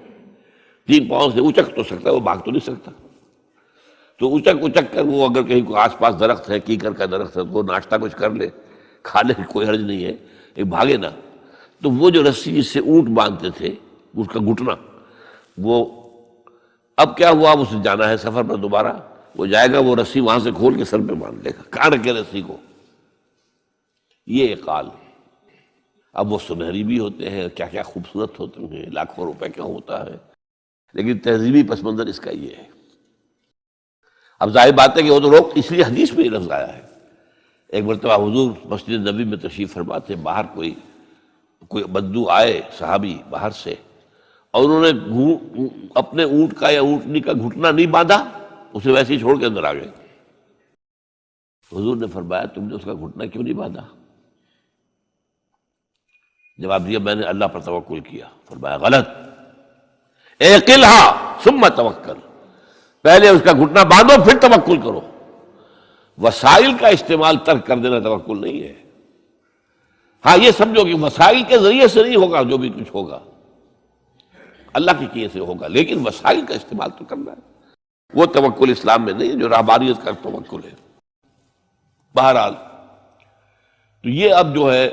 3 پاؤں سے اچک تو سکتا ہے، وہ بھاگ تو نہیں سکتا، تو اچک کر وہ اگر کہیں کوئی آس پاس درخت ہے، کیکر کا درخت ہے، تو وہ ناشتہ کچھ کر لے، کھا لے، کوئی حرج نہیں ہے، ایک بھاگے نا۔ تو وہ جو رسی جس سے اونٹ باندھتے تھے، اس کا گھٹنا، وہ اب کیا ہوا، اسے جانا ہے سفر پر دوبارہ، وہ جائے گا، وہ رسی وہاں سے کھول کے سر پہ باندھ لے گا، کاٹ کے رسی کو. یہ اقال. اب وہ سنہری بھی ہوتے ہیں، کیا کیا خوبصورت ہوتے ہیں، لاکھوں روپے کا ہوتا ہے، لیکن تہذیبی پس منظر اس کا یہ ہے. اب ظاہر بات ہے کہ وہ تو لوگ، اس لیے حدیث میں یہ لفظ آیا ہے. ایک مرتبہ حضور مسجد نبی میں تشریف فرما تھے، باہر کوئی بدو آئے صحابی باہر سے، اور انہوں نے اپنے اونٹ کا یا اونٹنی کا گھٹنا نہیں باندھا، اسے ویسے ہی چھوڑ کے اندر آ گئے. حضور نے فرمایا تم نے اس کا گھٹنا کیوں نہیں باندھا؟ جواب دیا میں نے اللہ پر توکل کیا. فرمایا غلط، اعقلھا ثم توکل، پہلے اس کا گھٹنا باندھو پھر توکل کرو. وسائل کا استعمال ترک کر دینا توکل نہیں ہے. ہاں یہ سمجھو کہ وسائل کے ذریعے سے نہیں ہوگا، جو بھی کچھ ہوگا اللہ کے کیے سے ہوگا، لیکن وسائل کا استعمال تو کرنا ہے. وہ توکل اسلام میں نہیں ہے جو رہبانیت کا توکل ہے. بہرحال تو یہ اب جو ہے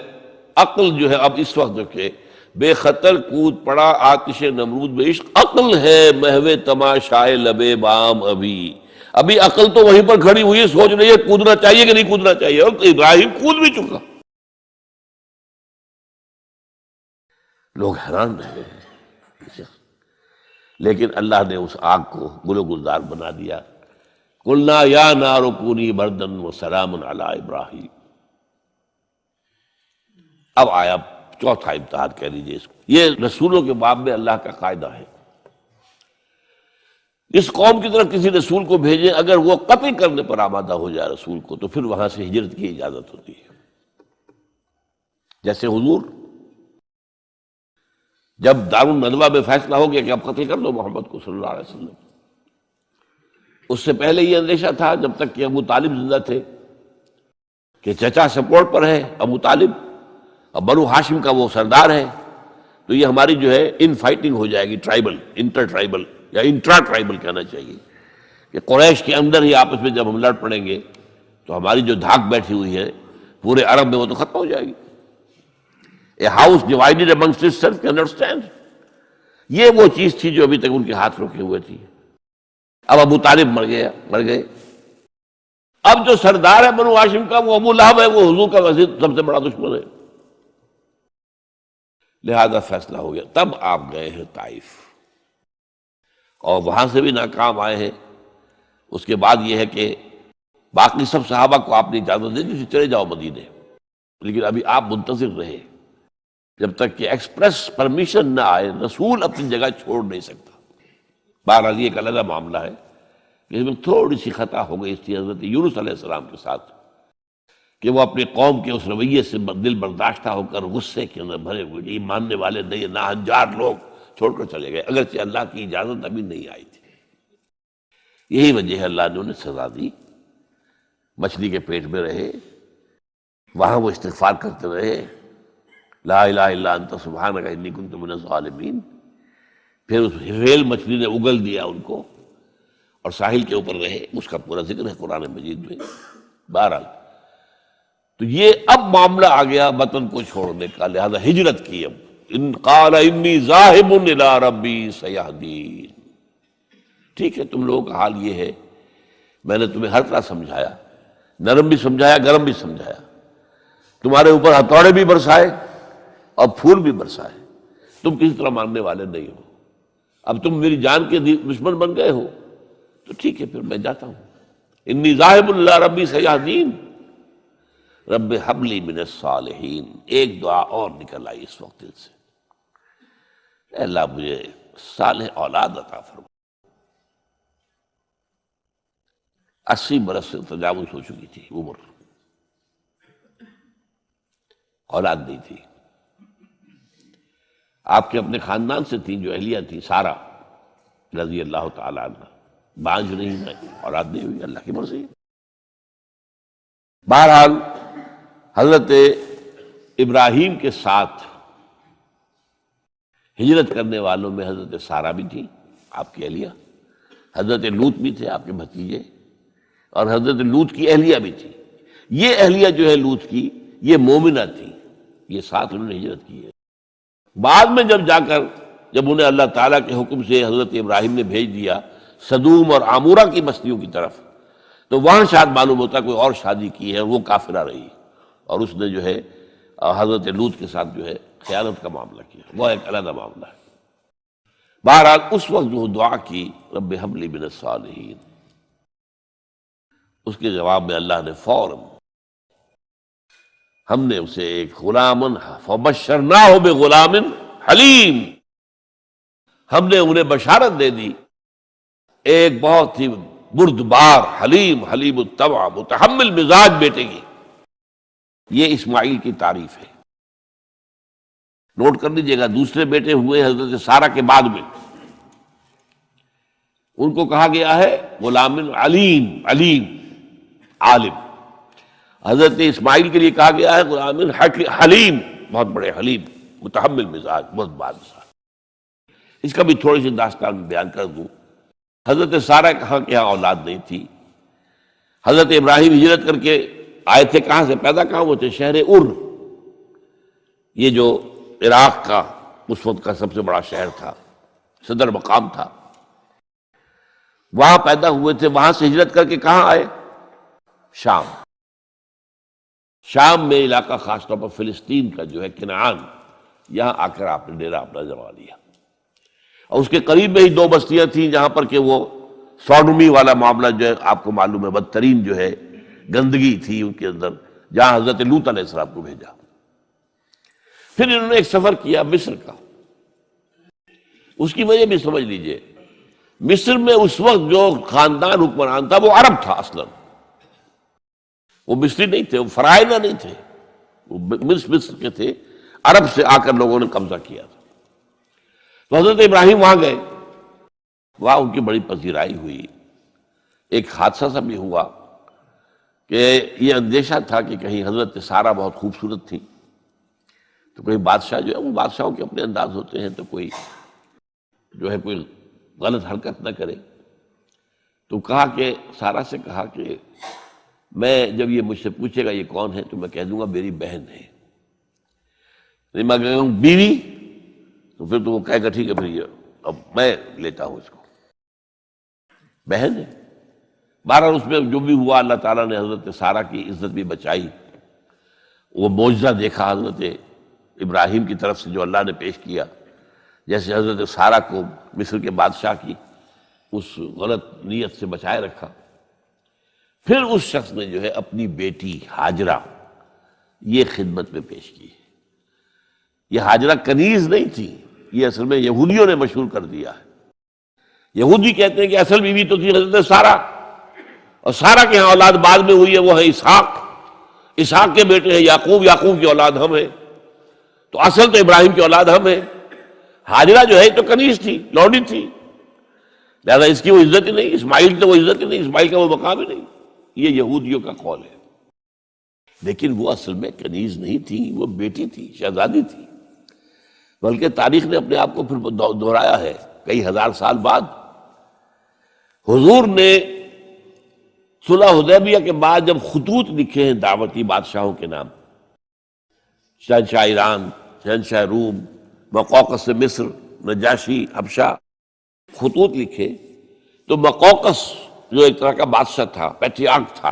عقل جو ہے، اب اس وقت جو کہ بے خطر کود پڑا آتش نمرود میں عشق، عقل ہے محو تماشائے لبے بام. ابھی عقل تو وہیں پر کھڑی ہوئی ہے، سوچ رہی ہے کودنا چاہیے کہ نہیں کودنا چاہیے، اور ابراہیم کود بھی چکا. لوگ حیران رہے ہیں، لیکن اللہ نے اس آگ کو گل و گلزار بنا دیا. قلنا یا نار کونی بردن وسلام علی ابراہیم. اب آیا چوتھا امتحان کہہ لیجیے اس کو. یہ رسولوں کے باب میں اللہ کا قاعدہ ہے، اس قوم کی طرف کسی رسول کو بھیجیں، اگر وہ قتل کرنے پر آمادہ ہو جائے رسول کو، تو پھر وہاں سے ہجرت کی اجازت ہوتی ہے. جیسے حضور جب دارالندوہ میں فیصلہ ہو گیا کہ اب قتل کر دو محمد کو صلی اللہ علیہ وسلم، اس سے پہلے یہ اندیشہ تھا جب تک کہ ابو طالب زندہ تھے کہ چچا سپورٹ پر ہے ابو طالب، اب بنو ہاشم کا وہ سردار ہے، تو یہ ہماری جو ہے ان فائٹنگ ہو جائے گی، ٹرائبل، انٹر ٹرائبل یا انٹرا ٹرائبل کہنا چاہیے، کہ قریش کے اندر ہی آپس میں جب ہم لڑ پڑیں گے تو ہماری جو دھاک بیٹھی ہوئی ہے پورے عرب میں وہ تو ختم ہو جائے گی. A house divided amongst itself can understand. یہ وہ چیز تھی جو ابھی تک ان کے ہاتھ روکے ہوئے تھی. اب ابو طالب مر گئے. اب جو سردار ہے بنو ہاشم کا وہ ابو لہب ہے، وہ حضور کا وزیر سب سے بڑا دشمن ہے. لہذا فیصلہ ہو گیا. تب آپ گئے ہیں طائف اور وہاں سے بھی ناکام آئے ہیں. اس کے بعد یہ ہے کہ باقی سب صحابہ کو آپ نے اجازت دے دی چلے جاؤ مدینے، لیکن ابھی آپ منتظر رہے جب تک کہ ایکسپریس پرمیشن نہ آئے. رسول اپنی جگہ چھوڑ نہیں سکتا. بہرحال یہ ایک علیحدہ معاملہ ہے کہ اس میں تھوڑی سی خطا ہو گئی تھی حضرت یونس علیہ السلام کے ساتھ، کہ وہ اپنی قوم کے اس رویے سے دل برداشتہ ہو کر غصے کے اندر بھرے ہوئے، یہ ماننے والے نہیں، ناہنجار لوگ چھوڑ کر چلے گئے، اگرچہ اللہ کی اجازت ابھی نہیں آئی تھی. یہی وجہ ہے اللہ نے انہیں سزا دی. مچھلی کے پیٹ میں رہے، وہاں وہ استغفار کرتے رہے، لا الہ الا انت سبحانک انی کنت من الظالمین. پھر اس ویل مچھلی نے اگل دیا ان کو اور ساحل کے اوپر رہے. اس کا پورا ذکر ہے قرآن مجید میں. بہرحال تو یہ اب معاملہ آ گیا وطن کو چھوڑنے کا، لہذا ہجرت کی. اب ان قال انی ذاہب الی ربی سیہدین. ٹھیک ہے، تم لوگوں کا حال یہ ہے، میں نے تمہیں ہر طرح سمجھایا، نرم بھی سمجھایا، گرم بھی سمجھایا، تمہارے اوپر ہتھوڑے بھی برسائے اور پھول بھی برسائے، تم کسی طرح ماننے والے نہیں ہو. اب تم میری جان کے دشمن بن گئے ہو تو ٹھیک ہے، پھر میں جاتا ہوں. انی ذاہب الی ربی سیہدین رب ہب لی من الصالحین. ایک دعا اور نکل آئی اس وقت سے، اے اللہ مجھے صالح اولاد عطا فرما. 80 برس سے تجاوز ہو چکی تھی عمر، اولاد نہیں تھی. آپ کے اپنے خاندان سے تھیں جو اہلیہ تھی سارہ رضی اللہ تعالی عنہ، بانجھ نہیں ہوئی، اولاد نہیں ہوئی، اللہ کی مرضی. بہرحال حضرت ابراہیم کے ساتھ ہجرت کرنے والوں میں حضرت سارہ بھی تھی آپ کی اہلیہ، حضرت لوط بھی تھے آپ کے بھتیجے، اور حضرت لوط کی اہلیہ بھی تھی. یہ اہلیہ جو ہے لوط کی، یہ مومنہ تھی، یہ ساتھ انہوں نے ہجرت کی ہے. بعد میں جب جا کر جب انہیں اللہ تعالیٰ کے حکم سے حضرت ابراہیم نے بھیج دیا سدوم اور عامورہ کی بستیوں کی طرف، تو وہاں شاید معلوم ہوتا کوئی اور شادی کی ہے، وہ کافرہ رہی اور اس نے جو ہے حضرت لوط کے ساتھ جو ہے خیانت کا معاملہ کیا، وہ ایک علیحدہ معاملہ ہے۔ بہرحال اس وقت جو دعا کی رب ہب لی من الصالحین، اس کے جواب میں اللہ نے فوراً ہم نے اسے ایک غلامن فبشرناہ بغلام حلیم، ہم نے انہیں بشارت دے دی ایک بہت ہی بردبار حلیم الطبع متحمل مزاج بیٹے کی۔ یہ اسماعیل کی تعریف ہے، نوٹ کر لیجیے گا۔ دوسرے بیٹے ہوئے حضرت سارہ کے بعد میں، ان کو کہا گیا ہے غلام علیم عالم۔ حضرت اسماعیل کے لیے کہا گیا ہے غلام حلیم، بہت بڑے حلیم متحمل مزاج، بہت بادشاہ۔ اس کا بھی تھوڑی سی داستان بیان کر دوں۔ حضرت سارہ کہاں کے یہاں اولاد نہیں تھی، حضرت ابراہیم ہجرت کر کے آئے تھے، کہاں سے پیدا کہاں ہوئے تھے؟ شہر ار، یہ جو عراق کا اس وقت کا سب سے بڑا شہر تھا، صدر مقام تھا، وہاں پیدا ہوئے تھے۔ وہاں سے ہجرت کر کے کہاں آئے؟ شام میں علاقہ، خاص طور پر فلسطین کا جو ہے کنعان، یہاں آ کر آپ نے ڈیرا اپنا جما لیا۔ اور اس کے قریب میں ہی دو بستیاں تھیں جہاں پر کہ وہ سوڈومی والا معاملہ جو ہے آپ کو معلوم ہے، بدترین جو ہے گندگی تھی ان کے اندر، جہاں حضرت لوط علیہ السلام کو بھیجا۔ پھر انہوں نے ایک سفر کیا مصر کا، اس کی وجہ بھی سمجھ لیجئے۔ مصر میں اس وقت جو خاندان حکمران تھا وہ عرب تھا اصلاً، وہ مصری نہیں تھے، وہ فرائضہ نہیں تھے، وہ مصر کے تھے، عرب سے آ کر لوگوں نے قبضہ کیا تھا۔ تو حضرت ابراہیم وہاں گئے، وہاں ان کی بڑی پذیرائی ہوئی۔ ایک حادثہ سا بھی ہوا کہ یہ اندیشہ تھا کہ کہیں حضرت سارہ بہت خوبصورت تھی، تو کوئی بادشاہ جو ہے، وہ بادشاہوں کے اپنے انداز ہوتے ہیں، تو کوئی جو ہے کوئی غلط حرکت نہ کرے۔ تو کہا کہ سارہ سے کہا کہ میں جب یہ مجھ سے پوچھے گا یہ کون ہے تو میں کہہ دوں گا میری بہن ہے، نہیں میں کہوں بیوی تو پھر تو وہ کہے گا ٹھیک ہے پھر یہ اب میں لیتا ہوں اس کو، بہن ہے۔ بہرحال اس میں جو بھی ہوا، اللہ تعالیٰ نے حضرت سارہ کی عزت بھی بچائی۔ وہ معجزہ دیکھا حضرت ابراہیم کی طرف سے جو اللہ نے پیش کیا، جیسے حضرت سارہ کو مصر کے بادشاہ کی اس غلط نیت سے بچائے رکھا۔ پھر اس شخص نے جو ہے اپنی بیٹی ہاجرہ یہ خدمت میں پیش کی۔ یہ ہاجرہ کنیز نہیں تھی، یہ اصل میں یہودیوں نے مشہور کر دیا ہے۔ یہودی کہتے ہیں کہ اصل بیوی تو تھی حضرت سارہ، اور سارہ کے ہاں اولاد بعد میں ہوئی ہے، وہ ہے اسحاق کے بیٹے ہیں یعقوب کی اولاد ہم ہیں، تو اصل تو ابراہیم کی اولاد ہم ہیں۔ ہاجرہ جو ہے تو کنیز تھی، لوڈی تھی، لہذا اس کی وہ عزت ہی نہیں، اسماعیل کی وہ عزت ہی نہیں، اسماعیل کا وہ مقام ہی نہیں۔ یہ یہودیوں کا قول ہے، لیکن وہ اصل میں کنیز نہیں تھی، وہ بیٹی تھی، شہزادی تھی۔ بلکہ تاریخ نے اپنے آپ کو پھر دہرایا ہے کئی ہزار سال بعد۔ حضور نے صلح حدیبیہ کے بعد جب خطوط لکھے ہیں دعوتی بادشاہوں کے نام، شہنشاہ ایران، شہنشاہ روم، مقوقس مصر، نجاشی حبشہ، خطوط لکھے، تو مقوقس جو ایک طرح کا بادشاہ تھا، پیٹریارک تھا،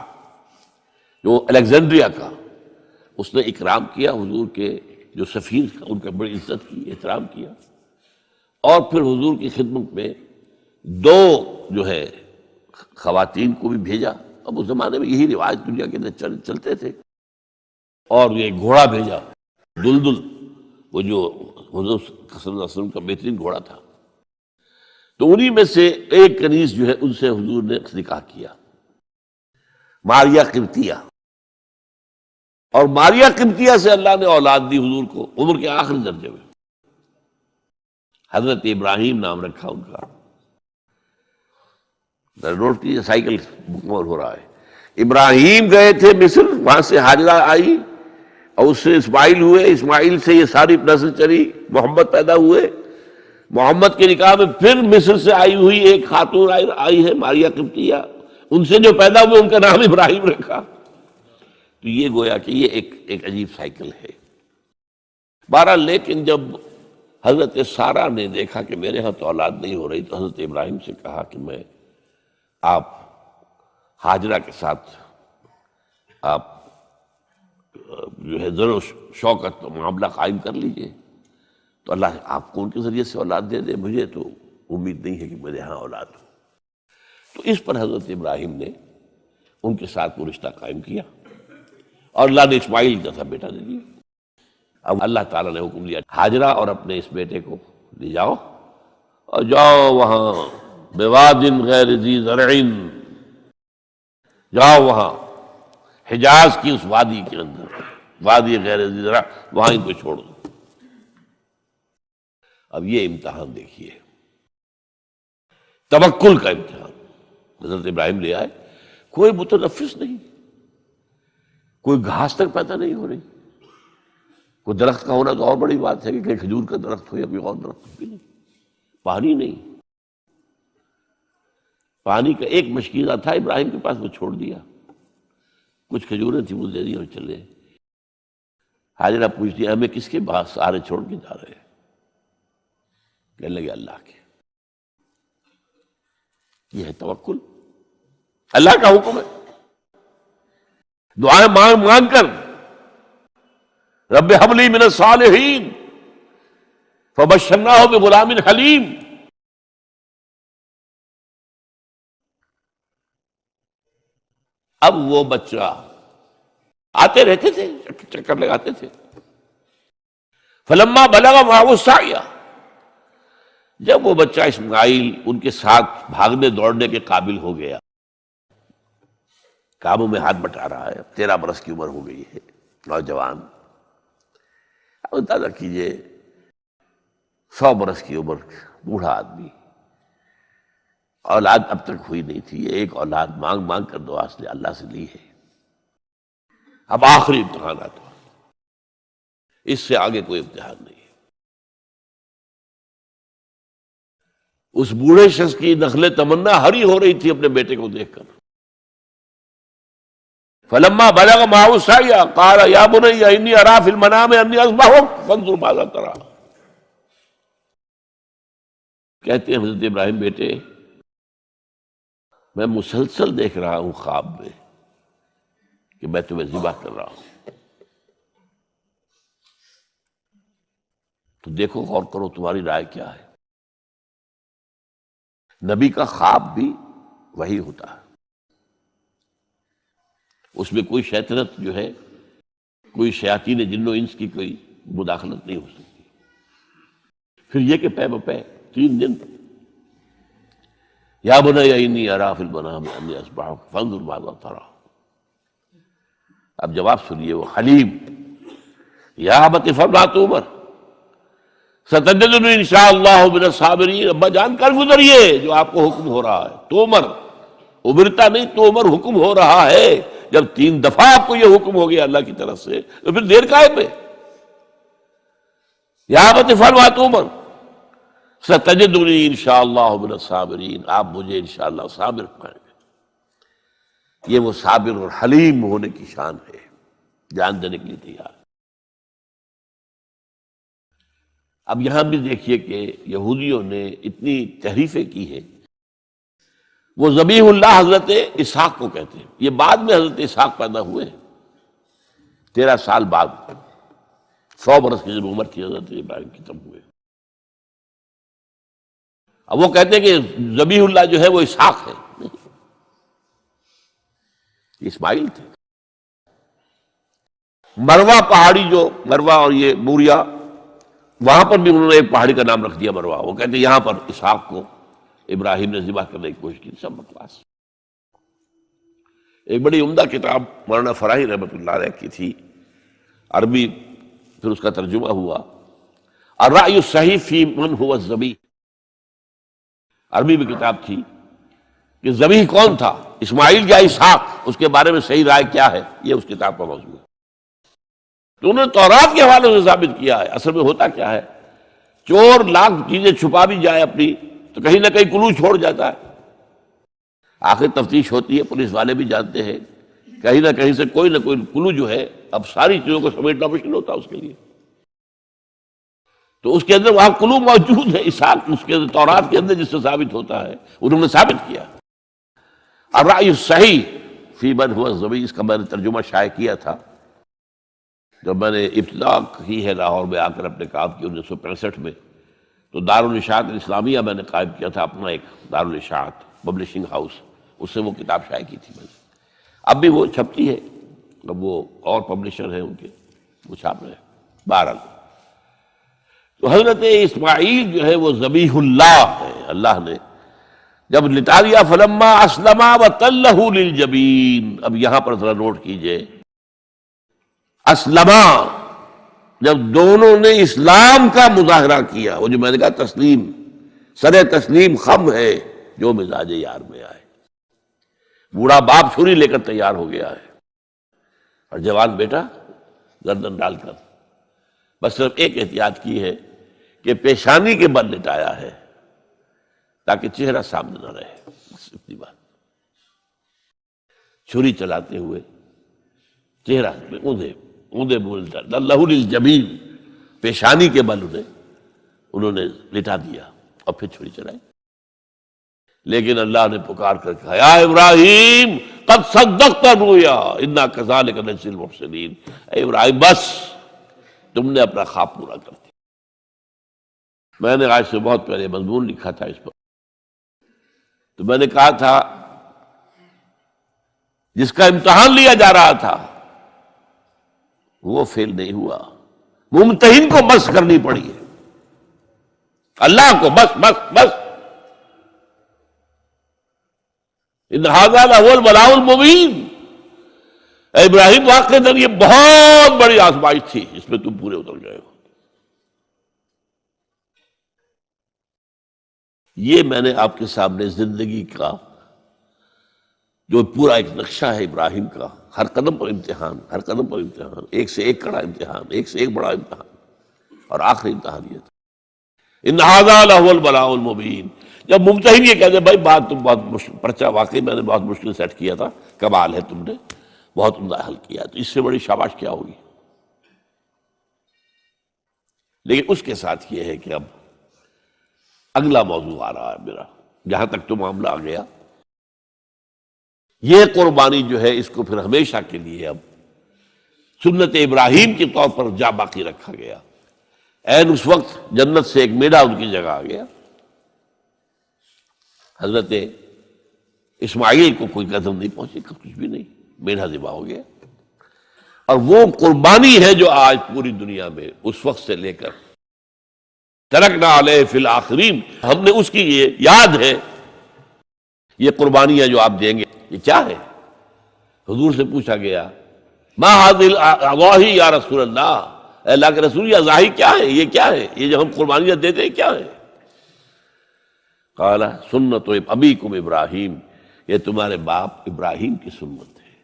جو الیگزینڈریا کا، اس نے اکرام کیا حضور کے جو سفیر تھا، ان کا بڑی عزت کی، احترام کیا، اور پھر حضور کی خدمت میں دو جو ہے خواتین کو بھی بھیجا۔ اب اس زمانے میں یہی رواج دنیا کے اندر چلتے تھے، اور یہ گھوڑا بھیجا، دلدل، وہ جو حضور صلی اللہ علیہ وسلم کا بہترین گھوڑا تھا۔ تو انہی میں سے ایک کنیز جو ہے ان سے حضور نے نکاح کیا، ماریہ قبطیہ، اور ماریہ قبطیہ سے اللہ نے اولاد دی حضور کو عمر کے آخری درجے میں۔ حضرت ابراہیم نام رکھا ان کا۔ نوٹ کیجیے، سائیکل مکمل ہو رہا ہے۔ ابراہیم گئے تھے مصر، وہاں سے ہاجرہ آئی، اور اس سے اسماعیل ہوئے، اسماعیل سے یہ ساری نسل چلی، محمد پیدا ہوئے۔ محمد کے نکاح میں پھر مصر سے آئی ہوئی ایک خاتون آئی ہے ماریہ قبطیہ، ان سے جو پیدا ہوئے ان کا نام ابراہیم رکھا۔ تو یہ گویا کہ یہ ایک عجیب سائیکل ہے۔ بہرحال لیکن جب حضرت سارہ نے دیکھا کہ میرے ہاں تو اولاد نہیں ہو رہی، تو حضرت ابراہیم سے کہا کہ میں آپ ہاجرہ کے ساتھ آپ جو ہے ذر و شوقت معاملہ قائم کر لیجئے، تو اللہ آپ کو ان کے ذریعے سے اولاد دے دے، مجھے تو امید نہیں ہے کہ میرے ہاں اولاد ہو۔ تو اس پر حضرت ابراہیم نے ان کے ساتھ وہ رشتہ قائم کیا، اور اللہ نے اسماعیل جیسا بیٹا دے دیا۔ اب اللہ تعالیٰ نے حکم دیا ہاجرہ اور اپنے اس بیٹے کو لے جاؤ اور جاؤ وہاں بواد غیر ذی زرع، جاؤ وہاں حجاز کی اس وادی کے اندر، وادی غیر ذی زرع، وہاں ان کو چھوڑ دو۔ اب یہ امتحان دیکھیے، توکل کا امتحان۔ حضرت ابراہیم لے آئے، کوئی متنفس نہیں، کوئی گھاس تک پیدا نہیں ہو رہی، کوئی درخت کا ہونا تو اور بڑی بات ہے کہ کہیں کھجور کا درخت ہو یا کوئی اور درخت بھی نہیں، پانی نہیں، پانی کا ایک مشکیزہ تھا ابراہیم کے پاس، وہ چھوڑ دیا، کچھ کھجوریں تھیں وہ دے دی اور چلے۔ حاجرہ پوچھتی ہے ہمیں کس کے بعد سارے چھوڑ کے جا رہے ہیں؟ کہنے لگے اللہ کے۔ یہ ہے توکل، اللہ کا حکم ہے، دعائیں مانگ مانگ کر رب حب لی من الصالحین فبشرناہ بغلام حلیم۔ اب وہ بچہ آتے رہتے تھے، چکر لگاتے تھے۔ فلما بلغ معہ السعی، جب وہ بچہ اسماعیل ان کے ساتھ بھاگنے دوڑنے کے قابل ہو گیا، کاموں میں ہاتھ بٹا رہا ہے، 13 برس کی عمر ہو گئی ہے، نوجوان۔ اب اندازہ کیجئے 100 برس کی عمر، بوڑھا آدمی، اولاد اب تک ہوئی نہیں تھی، یہ ایک اولاد مانگ مانگ کر دعا سے اللہ سے لی ہے۔ اب آخری امتحانات، اس سے آگے کوئی امتحان نہیں ہے۔ اس بوڑھے شخص کی نخل تمنا ہری ہو رہی تھی اپنے بیٹے کو دیکھ کر۔ فلما بلغ معه السعي قال يا بني اني ارى في المنام اني اذبحك فانظر ماذا ترى۔ کہتے ہیں حضرت ابراہیم بیٹے، میں مسلسل دیکھ رہا ہوں خواب میں کہ میں تمہیں ذبح کر رہا ہوں، تو دیکھو غور کرو تمہاری رائے کیا ہے۔ نبی کا خواب بھی وہی ہوتا ہے، اس میں کوئی شیطنت جو ہے، کوئی شیاطین جن و انس کی کوئی مداخلت نہیں ہو سکتی۔ پھر یہ کہ پے بپے 3 دن، یا بنی انی اری فی المنام انی اذبحک فانظر ماذا تری۔ اب جواب سنیے، وہ حلیم، یا ابت افعل ما تؤمر ستجدنی انشاءاللہ من الصابرین۔ ابا جان کر گزریے جو آپ کو حکم ہو رہا ہے، تومر، امرتا نہیں، تومر حکم ہو رہا ہے۔ جب 3 دفعہ آپ کو یہ حکم ہو گیا اللہ کی طرف سے، تو پھر دیر کاہے پہ؟ یا ابت افعل ما تؤمر ستجدنی انشاءاللہ من الصابرین، آپ مجھے انشاءاللہ صابر پائیں گے۔ یہ وہ صابر اور حلیم ہونے کی شان ہے، جان دینے کے لیے تیار۔ اب یہاں بھی دیکھیے کہ یہودیوں نے اتنی تحریفیں کی ہیں۔ وہ ذبیح اللہ حضرت اسحاق کو کہتے ہیں، یہ بعد میں حضرت اسحاق پیدا ہوئے ہیں، 13 سال بعد، 100 برس کی جب عمر تھی حضرت ابراہیم کی تب ہوئے۔ اب وہ کہتے ہیں کہ ذبیح اللہ جو ہے وہ اسحاق ہے، نہیں، اسماعیل تھے۔ مروہ پہاڑی، جو مروہ اور یہ موریا، وہاں پر بھی انہوں نے ایک پہاڑی کا نام رکھ دیا مروہ۔ وہ کہتے ہیں یہاں پر اسحاق کو ابراہیم نے ذبح کرنے کی کوشش کی، سب بکواس۔ ایک بڑی عمدہ کتاب مولانا فراہی رحمۃ اللہ علیہ کی تھی، عربی، پھر اس کا ترجمہ ہوا، الرأی الصحیح فی من هو الذبیح۔ عربی میں کتاب تھی کہ ذبیح کون تھا، اسماعیل یا اسحاق، اس کے بارے میں صحیح رائے کیا ہے، یہ اس کتاب کا موضوع ہے۔ تو انہوں نے تورات کے حوالے سے ثابت کیا ہے۔ اصل میں ہوتا کیا ہے، چور لاکھ چیزیں چھپا بھی جائے اپنی، تو کہیں نہ کہیں کلو چھوڑ جاتا ہے۔ آخر تفتیش ہوتی ہے، پولیس والے بھی جانتے ہیں، کہیں نہ کہیں سے کوئی نہ کوئی کلو جو ہے، اب ساری چیزوں کو سمیٹنا مشکل ہوتا ہے اس کے لیے۔ تو اس کے اندر وہاں قلوع موجود ہے، اسحاق اس کے تورات کے اندر جس سے ثابت ہوتا ہے، انہوں نے ثابت کیا۔ الرأی الصحیح فی من هو الذبیح، اس کا میں نے ترجمہ شائع کیا تھا جب میں نے ابتدا کی ہے لاہور میں آ کر اپنے کام کی 1965 میں، تو دارالاشاعت الاسلامیہ میں نے قائم کیا تھا، اپنا ایک دارالاشاعت پبلشنگ ہاؤس، اس سے وہ کتاب شائع کی تھی میں نے۔ اب بھی وہ چھپتی ہے، اب وہ اور پبلشر ہیں ان کے، وہ چھاپ رہے ہیں۔ بہرحال تو حضرت اسماعیل جو ہے وہ ذبیح اللہ ہے، اللہ نے جب لٹا دیا، فلما اسلما وتلہ للجبین۔ اب یہاں پر ذرا نوٹ کیجئے، اسلما، جب دونوں نے اسلام کا مظاہرہ کیا، وہ جو میں نے کہا تسلیم، سر تسلیم خم ہے جو مزاج یار میں آئے۔ بوڑھا باپ چھری لے کر تیار ہو گیا ہے، اور جوان بیٹا گردن ڈال کر بس صرف ایک احتیاط کی ہے کہ پیشانی کے بل لٹایا ہے تاکہ چہرہ سامنے نہ رہے، بس اتنی بات۔ چھری چلاتے ہوئے چہرہ میں اوندا بولتا لہ للجبین، پیشانی کے بل انہوں نے لٹا دیا اور پھر چھری چلائی۔ لیکن اللہ نے پکار کر کہا، یا ابراہیم قد صدقت الرؤیا انا کذلک نجزی المحسنین۔ اے ابراہیم بس تم نے اپنا خواب پورا کر دیا۔ میں نے آج سے بہت پہلے مضمون لکھا تھا اس پر، تو میں نے کہا تھا جس کا امتحان لیا جا رہا تھا وہ فیل نہیں ہوا، ممتحن کو بس کرنی پڑی ہے، اللہ کو بس بس بس۔ ان ھذا لھو البلاء المبین۔ اے ابراہیم واقعتاً یہ بہت بڑی آزمائش تھی، اس میں تم پورے اتر گئے ہو۔ یہ میں نے آپ کے سامنے زندگی کا جو پورا ایک نقشہ ہے ابراہیم کا، ہر قدم پر امتحان، ہر قدم پر امتحان، ایک سے ایک کڑا امتحان، ایک سے ایک بڑا امتحان، اور آخری امتحان یہ تھا ان ھذا لھو البلاء المبین۔ جب ممتحن یہ کہتے بھائی بات تم بہت پرچہ واقعی میں نے بہت مشکل سیٹ کیا تھا، کمال ہے تم نے بہت عمدہ حل کیا، تو اس سے بڑی شاباش کیا ہوگی۔ لیکن اس کے ساتھ یہ ہے کہ اب اگلا موضوع آ رہا ہے میرا، جہاں تک تو معاملہ آ گیا، یہ قربانی جو ہے اس کو پھر ہمیشہ کے لیے اب سنت ابراہیم کے طور پر جا باقی رکھا گیا۔ عین اس وقت جنت سے ایک میڑا ان کی جگہ آ گیا، حضرت اسماعیل کو کوئی قدم نہیں پہنچی، کچھ بھی نہیں، میڑا ذبح ہو گیا۔ اور وہ قربانی ہے جو آج پوری دنیا میں اس وقت سے لے کر ترکنا علیہ فی الآخرین، ہم نے اس کی یہ یاد ہے، یہ قربانیاں جو آپ دیں گے یہ کیا ہے؟ حضور سے پوچھا گیا ما ھذہ الاضاحی یا رسول اللہ، اے اللہ کے رسول یہ اضاحی کیا ہے، یہ کیا ہے، یہ جو ہم قربانیاں دیتے ہیں کیا ہے؟ قال سنت ابیکم ابراہیم، یہ تمہارے باپ ابراہیم کی سنت ہے۔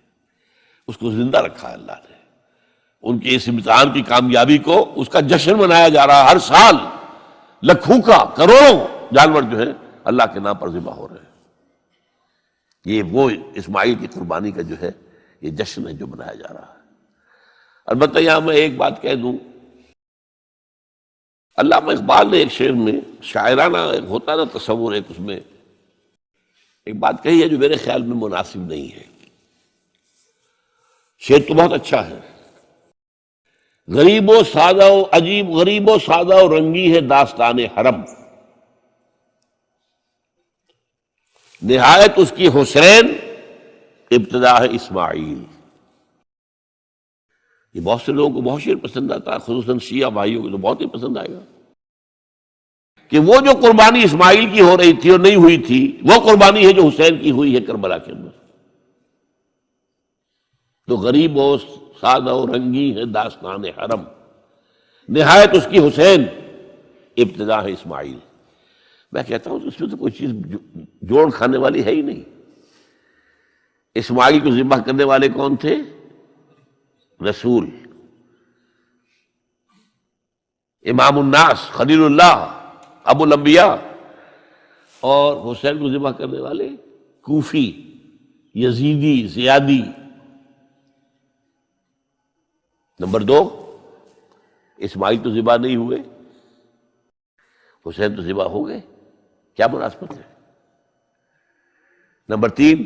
اس کو زندہ رکھا ہے اللہ نے، ان کے اس امتحان کی کامیابی کو، اس کا جشن منایا جا رہا ہے ہر سال، لاکھوں کا کروڑوں جانور جو ہے اللہ کے نام پر ذبح ہو رہے ہیں۔ یہ وہ اسماعیل کی قربانی کا جو ہے یہ جشن ہے جو منایا جا رہا ہے۔ البتہ یہاں میں ایک بات کہہ دوں، علامہ اقبال نے ایک شعر میں شاعرانہ ایک ہوتا نا تصور، ایک اس میں ایک بات کہی ہے جو میرے خیال میں مناسب نہیں ہے۔ شعر تو بہت اچھا ہے، غریب و سادہ و عجیب، غریب و سادہ و رنگی ہے داستان حرم، نہایت اس کی حسین ابتدا ہے اسماعیل۔ یہ بہت سے لوگوں کو بہت شعر پسند آتا ہے، خصوصاً شیعہ بھائیوں کو تو بہت ہی پسند آئے گا، کہ وہ جو قربانی اسماعیل کی ہو رہی تھی اور نہیں ہوئی تھی وہ قربانی ہے جو حسین کی ہوئی ہے کربلا کے اندر۔ تو غریب و سادہ و رنگی ہے داستان حرم، نہایت اس کی حسین ابتدا ہے اسماعیل۔ میں کہتا ہوں اس میں تو کوئی چیز جوڑ کھانے والی ہے ہی نہیں۔ اسماعیل کو ذبح کرنے والے کون تھے؟ رسول، امام الناس، خلیل اللہ، ابو الانبیاء، اور حسین کو ذبح کرنے والے کوفی، یزیدی، زیادی۔ نمبر دو، اسماعیل تو ذبح نہیں ہوئے، حسین تو ذبح ہو گئے، کیا مناسبت ہے؟ نمبر 3،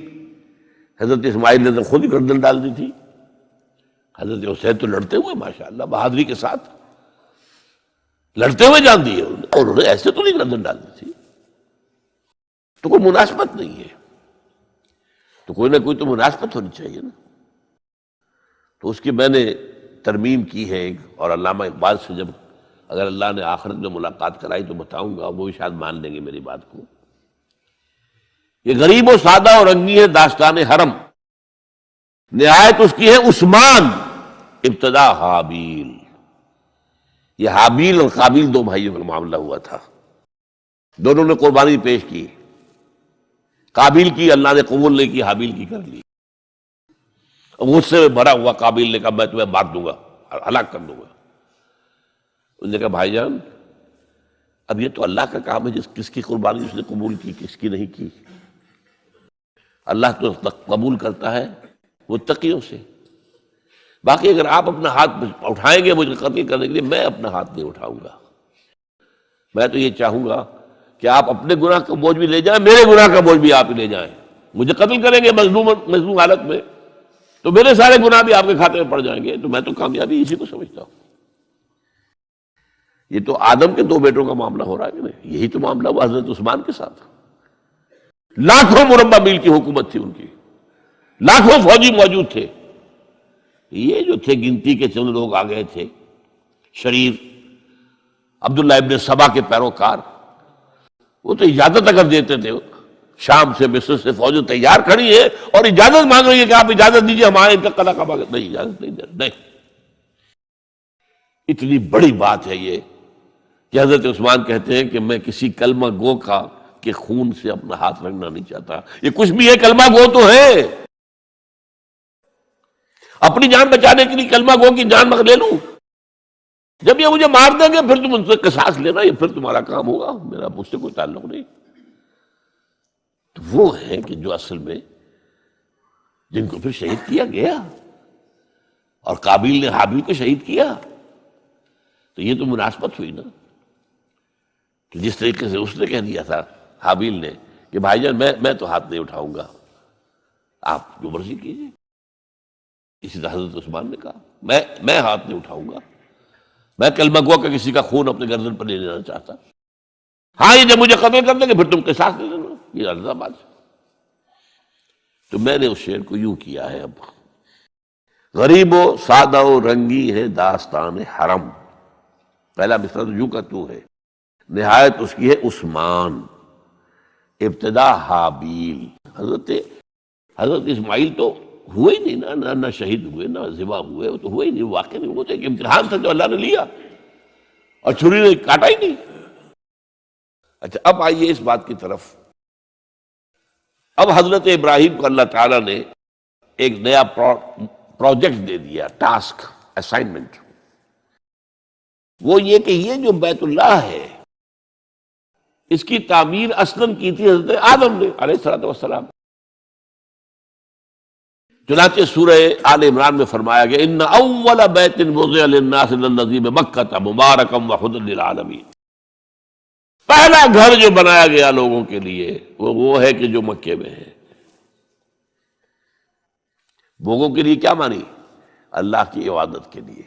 حضرت اسماعیل نے تو خود ہی گردن ڈال دی تھی، حضرت حسین تو لڑتے ہوئے ماشاءاللہ بہادری کے ساتھ لڑتے ہوئے جان دیے اور انہوں نے ایسے تو نہیں گردن ڈال دی تھی، تو کوئی مناسبت نہیں ہے، تو کوئی نہ کوئی تو مناسبت ہونی چاہیے نا۔ تو اس کی میں نے ترمیم کی ہے ایک، اور علامہ اقبال سے جب اگر اللہ نے آخرت میں ملاقات کرائی تو بتاؤں گا، وہ بھی شاید مان لیں گے میری بات کو۔ یہ غریب و سادہ اور رنگی ہے داستان حرم، نہایت اس کی ہے عثمان، ابتدا حابیل۔ یہ حابیل اور قابیل دو بھائیوں کا معاملہ ہوا تھا، دونوں نے قربانی پیش کی، قابیل کی اللہ نے قبول نہیں کی، حابیل کی کر لی۔ غصے میں بھرا ہوا قابیل نے کہا میں تمہیں مار دوں گا، ہلاک کر دوں گا۔ انہوں نے کہا بھائی جان اب یہ تو اللہ کا کام ہے، کس کی قربانی اس نے قبول کی کس کی نہیں کی، اللہ تو قبول کرتا ہے متقیوں سے۔ باقی اگر آپ اپنا ہاتھ اٹھائیں گے مجھے قتل کرنے کے لیے، میں اپنا ہاتھ نہیں اٹھاؤں گا۔ میں تو یہ چاہوں گا کہ آپ اپنے گناہ کا بوجھ بھی لے جائیں، میرے گناہ کا بوجھ بھی آپ ہی لے جائیں۔ مجھے قتل کریں گے مظلوم حالت میں تو میرے سارے گناہ بھی آپ کے کھاتے میں پڑ جائیں گے، تو میں تو کامیابی اسی کو سمجھتا ہوں۔ یہ تو آدم کے 2 بیٹوں کا معاملہ ہو رہا ہے کہ نہیں، یہی تو معاملہ ہوا حضرت عثمان کے ساتھ۔ لاکھوں مربع میل کی حکومت تھی ان کی، لاکھوں فوجی موجود تھے، یہ جو تھے گنتی کے چند لوگ آ گئے تھے شریر، عبداللہ ابن سبا کے پیروکار، وہ تو اجازت اگر دیتے تھے، شام سے مصر سے فوج تیار کھڑی ہے اور اجازت مانگ رہی ہے کہ آپ اجازت دیجیے ہمارے ان کا قلعہ کعبہ، نہیں اجازت نہیں۔ اتنی بڑی بات ہے یہ کہ حضرت عثمان کہتے ہیں کہ میں کسی کلمہ گو کا کے خون سے اپنا ہاتھ رنگنا نہیں چاہتا۔ یہ کچھ بھی ہے، کلمہ گو تو ہے، اپنی جان بچانے کے لیے کلمہ گو کی جان لے لوں، جب یہ مجھے مار دیں گے پھر تم ان سے قصاص لینا، یہ پھر تمہارا کام ہوگا، میرا مجھ سے کوئی تعلق نہیں۔ تو وہ ہیں کہ جو اصل میں جن کو پھر شہید کیا گیا، اور قابیل نے حابیل کو شہید کیا، تو یہ تو مناسبت ہوئی نا۔ تو جس طریقے سے اس نے کہہ دیا تھا حابیل نے کہ بھائی جان میں تو ہاتھ نہیں اٹھاؤں گا، آپ جو مرضی کیجیے، اسی طرح حضرت عثمان نے کہا میں ہاتھ نہیں اٹھاؤں گا، میں کلمہ گو کا کسی کا خون اپنے گردن پر نہیں لینا چاہتا۔ ہاں یہ جب مجھے قتل کر دیں گے پھر تم قصاص لے لینا، یہ اللہ بات ہے۔ تو میں نے اس شعر کو یوں کیا ہے، اب غریب و سادہ و رنگی ہے داستان حرم، پہلا مصرع تو یوں کا تو ہے، نہایت اس کی ہے عثمان، ابتدا حابیل۔ حضرت اسماعیل تو ہوئے ہی نہیں نہ شہید ہوئے نہ ذبح ہوئے، وہ تو ہوئے ہی نہیں، واقع نہیں، وہ تو ایک امتحان تھا جو اللہ نے لیا اور چھری نے کاٹا ہی نہیں۔ اچھا اب آئیے اس بات کی طرف، اب حضرت ابراہیم کو اللہ تعالیٰ نے ایک نیا پروجیکٹ دے دیا، ٹاسک، اسائنمنٹ، وہ یہ کہ یہ جو بیت اللہ ہے اس کی تعمیر اصلاً کی تھی حضرت آدم نے علیہ السلام۔ چنانچہ سورہ آل عمران میں فرمایا گیا ان اول بیت وضع للناس للذی بمکہ مبارکا وہدی للعالمین، پہلا گھر جو بنایا گیا لوگوں کے لیے وہ ہے کہ جو مکے میں ہے۔ لوگوں کے لیے کیا مانی؟ اللہ کی عبادت کے لیے،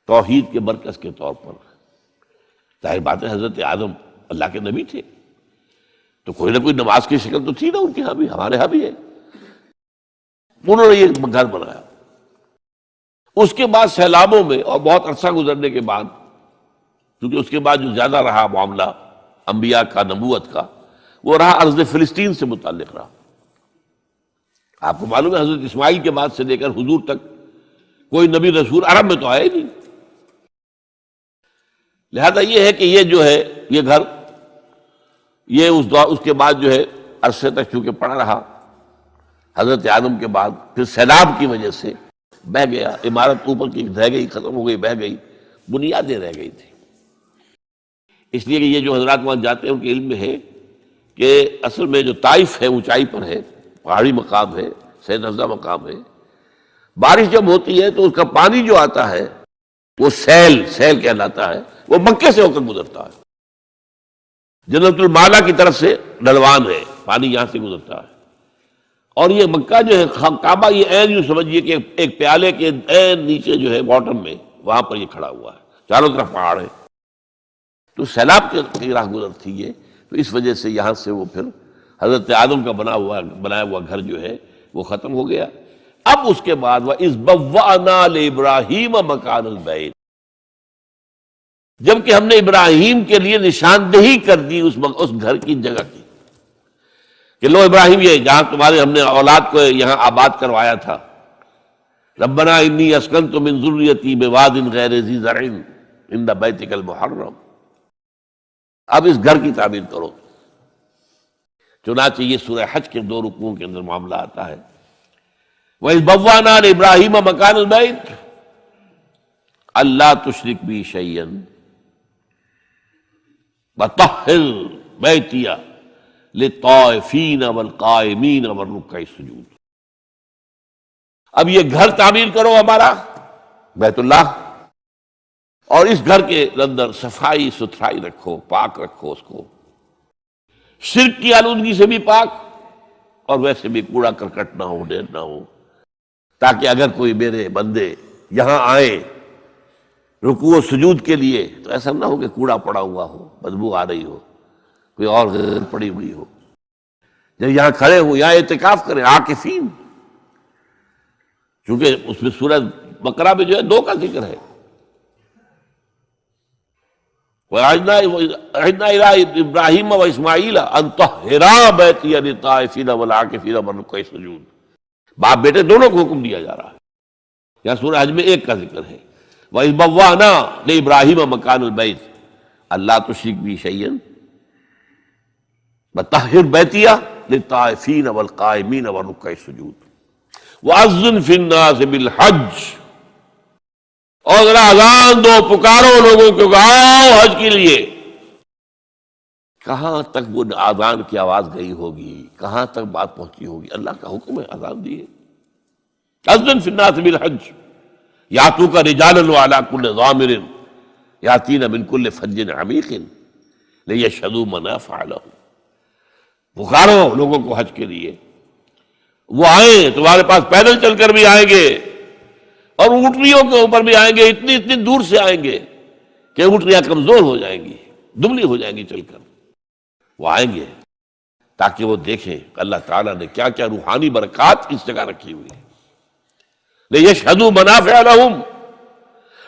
توحید کے مرکز کے طور پر۔ ظاہر بات ہے حضرت آدم اللہ کے نبی تھے تو کوئی نہ کوئی نماز کی شکل تو تھی نا ان کے ہاں بھی، ہمارے ہاں بھی ہے۔ انہوں نے یہ گھر بنایا، اس کے بعد سیلابوں میں اور بہت عرصہ گزرنے کے بعد، کیونکہ اس کے بعد جو زیادہ رہا معاملہ انبیاء کا، نبوت کا، وہ رہا ارض فلسطین سے متعلق رہا۔ آپ کو معلوم ہے حضرت اسماعیل کے بعد سے لے کر حضور تک کوئی نبی رسول عرب میں تو آیا ہی نہیں، لہذا یہ ہے کہ یہ جو ہے یہ گھر، یہ اس کے بعد جو ہے عرصے تک چونکہ پڑا رہا، حضرت آدم کے بعد پھر سیلاب کی وجہ سے بہہ گیا، عمارت اوپر کی رہ گئی، ختم ہو گئی، بہہ گئی، بنیادیں رہ گئی تھی۔ اس لیے کہ یہ جو حضرات وہاں جاتے ہیں ان کے علم میں ہے کہ اصل میں جو طائف ہے اونچائی پر ہے، پہاڑی مقام ہے، سید افزا مقام ہے، بارش جب ہوتی ہے تو اس کا پانی جو آتا ہے وہ سیل کہلاتا ہے، وہ مکے سے ہو کر گزرتا ہے۔ جنت المالا کی طرف سے ڈھلوان ہے، پانی یہاں سے گزرتا ہے، اور یہ مکہ جو ہے کعبہ یہ عین یوں سمجھیے کہ ایک پیالے کے عین نیچے جو ہے باٹم میں وہاں پر یہ کھڑا ہوا ہے، چاروں طرف پہاڑ ہے، تو سیلاب کی راہ گزر تھی یہ، تو اس وجہ سے یہاں سے وہ پھر حضرت آدم کا بنایا ہوا گھر جو ہے وہ ختم ہو گیا۔ اب اس کے بعد وَإِذْ بَوَّأْنَا لِإِبْرَاهِيمَ مَكَانَ الْبَيْتِ، جبکہ ہم نے ابراہیم کے لیے نشاندہی کر دی اس گھر کی جگہ کی، کہ لو ابراہیم یہ جہاں تمہارے ہم نے اولاد کو یہاں آباد کروایا تھا، ربنا انی اسکنت من ذریتی بواد غیر ذی زرع عند بیتک المحرم، اب اس گھر کی تعمیر کرو۔ چنانچہ یہ سورہ حج کے 2 رکوعوں کے اندر معاملہ آتا ہے، وَإِذْ بَوَّأْنَا لِإِبْرَاهِيمَ مَكَانَ الْبَيْتِ أَلَّا تُشْرِكْ بِي شَيْئًا وَطَهِّرْ بَيْتِيَ لِلطَّائِفِينَ وَالْقَائِمِينَ وَالرُّكَّعِ السُّجُودِ، اب یہ گھر تعمیر کرو ہمارا بیت اللہ، اور اس گھر کے اندر صفائی ستھرائی رکھو، پاک رکھو اس کو، شرک کی آلودگی سے بھی پاک، اور ویسے بھی کوڑا کرکٹ نہ ہو، ڈھیر نہ ہو، تاکہ اگر کوئی میرے بندے یہاں آئے رکوع و سجود کے لیے تو ایسا نہ ہو کہ کوڑا پڑا ہوا ہو، بدبو آ رہی ہو، کوئی اور غیر پڑی ہوئی ہو۔ جب یہاں کھڑے ہو، یہاں اعتکاف کریں، عاکفین، چونکہ اس میں سورہ بقرہ میں جو ہے 2 کا ذکر ہے، وَعِدْنَا إِلَىٰ إِبْرَاهِيمَ وَإِسْمَاعِيلَ أَن طَهِّرَا بَيْتِيَ لِلطَّائِفِينَ وَالْعَاكِفِينَ وَالرُّكَّعِ السُّجُودِ، باپ بیٹے دونوں کو حکم دیا جا رہا ہے، یہاں سورہ حج میں 1 کا ذکر ہے، وَإِذْ بَوَّأْنَا لِإِبْرَاهِيمَ مَكَانَ الْبَيْتِ أَلَّا تُشْرِكْ بِي شَيْئًا وَطَهِّرْ بَيْتِيَ لِلطَّائِفِينَ وَالْقَائِمِينَ وَالرُّكَّعِ السُّجُودِ وَأَذِّنْ فِي النَّاسِ بِالْحَجِّ، اور ذرا اذان دو، پکارو لوگوں کو کہ آؤ حج کے لیے۔ کہاں تک وہ اذان کی آواز گئی ہوگی، کہاں تک بات پہنچی ہوگی، اللہ کا حکم ہے، اذان دیے۔ اذن فی الناس بالحج یاتوک رجالا وعلی کل ضامر یاتین من کل فج عمیق لیشہدوا منافع لہم، پکارو لوگوں کو حج کے لیے، وہ آئیں، تمہارے پاس پیدل چل کر بھی آئیں گے اور اونٹنیوں کے اوپر بھی آئیں گے، اتنی دور سے آئیں گے کہ اونٹنیاں کمزور ہو جائیں گی، دبلی ہو جائیں گی چل کر، وہ آئیں گے تاکہ وہ دیکھیں اللہ تعالیٰ نے کیا کیا روحانی برکات اس جگہ رکھی ہوئی ہے۔ لیشہدوا منافع لہم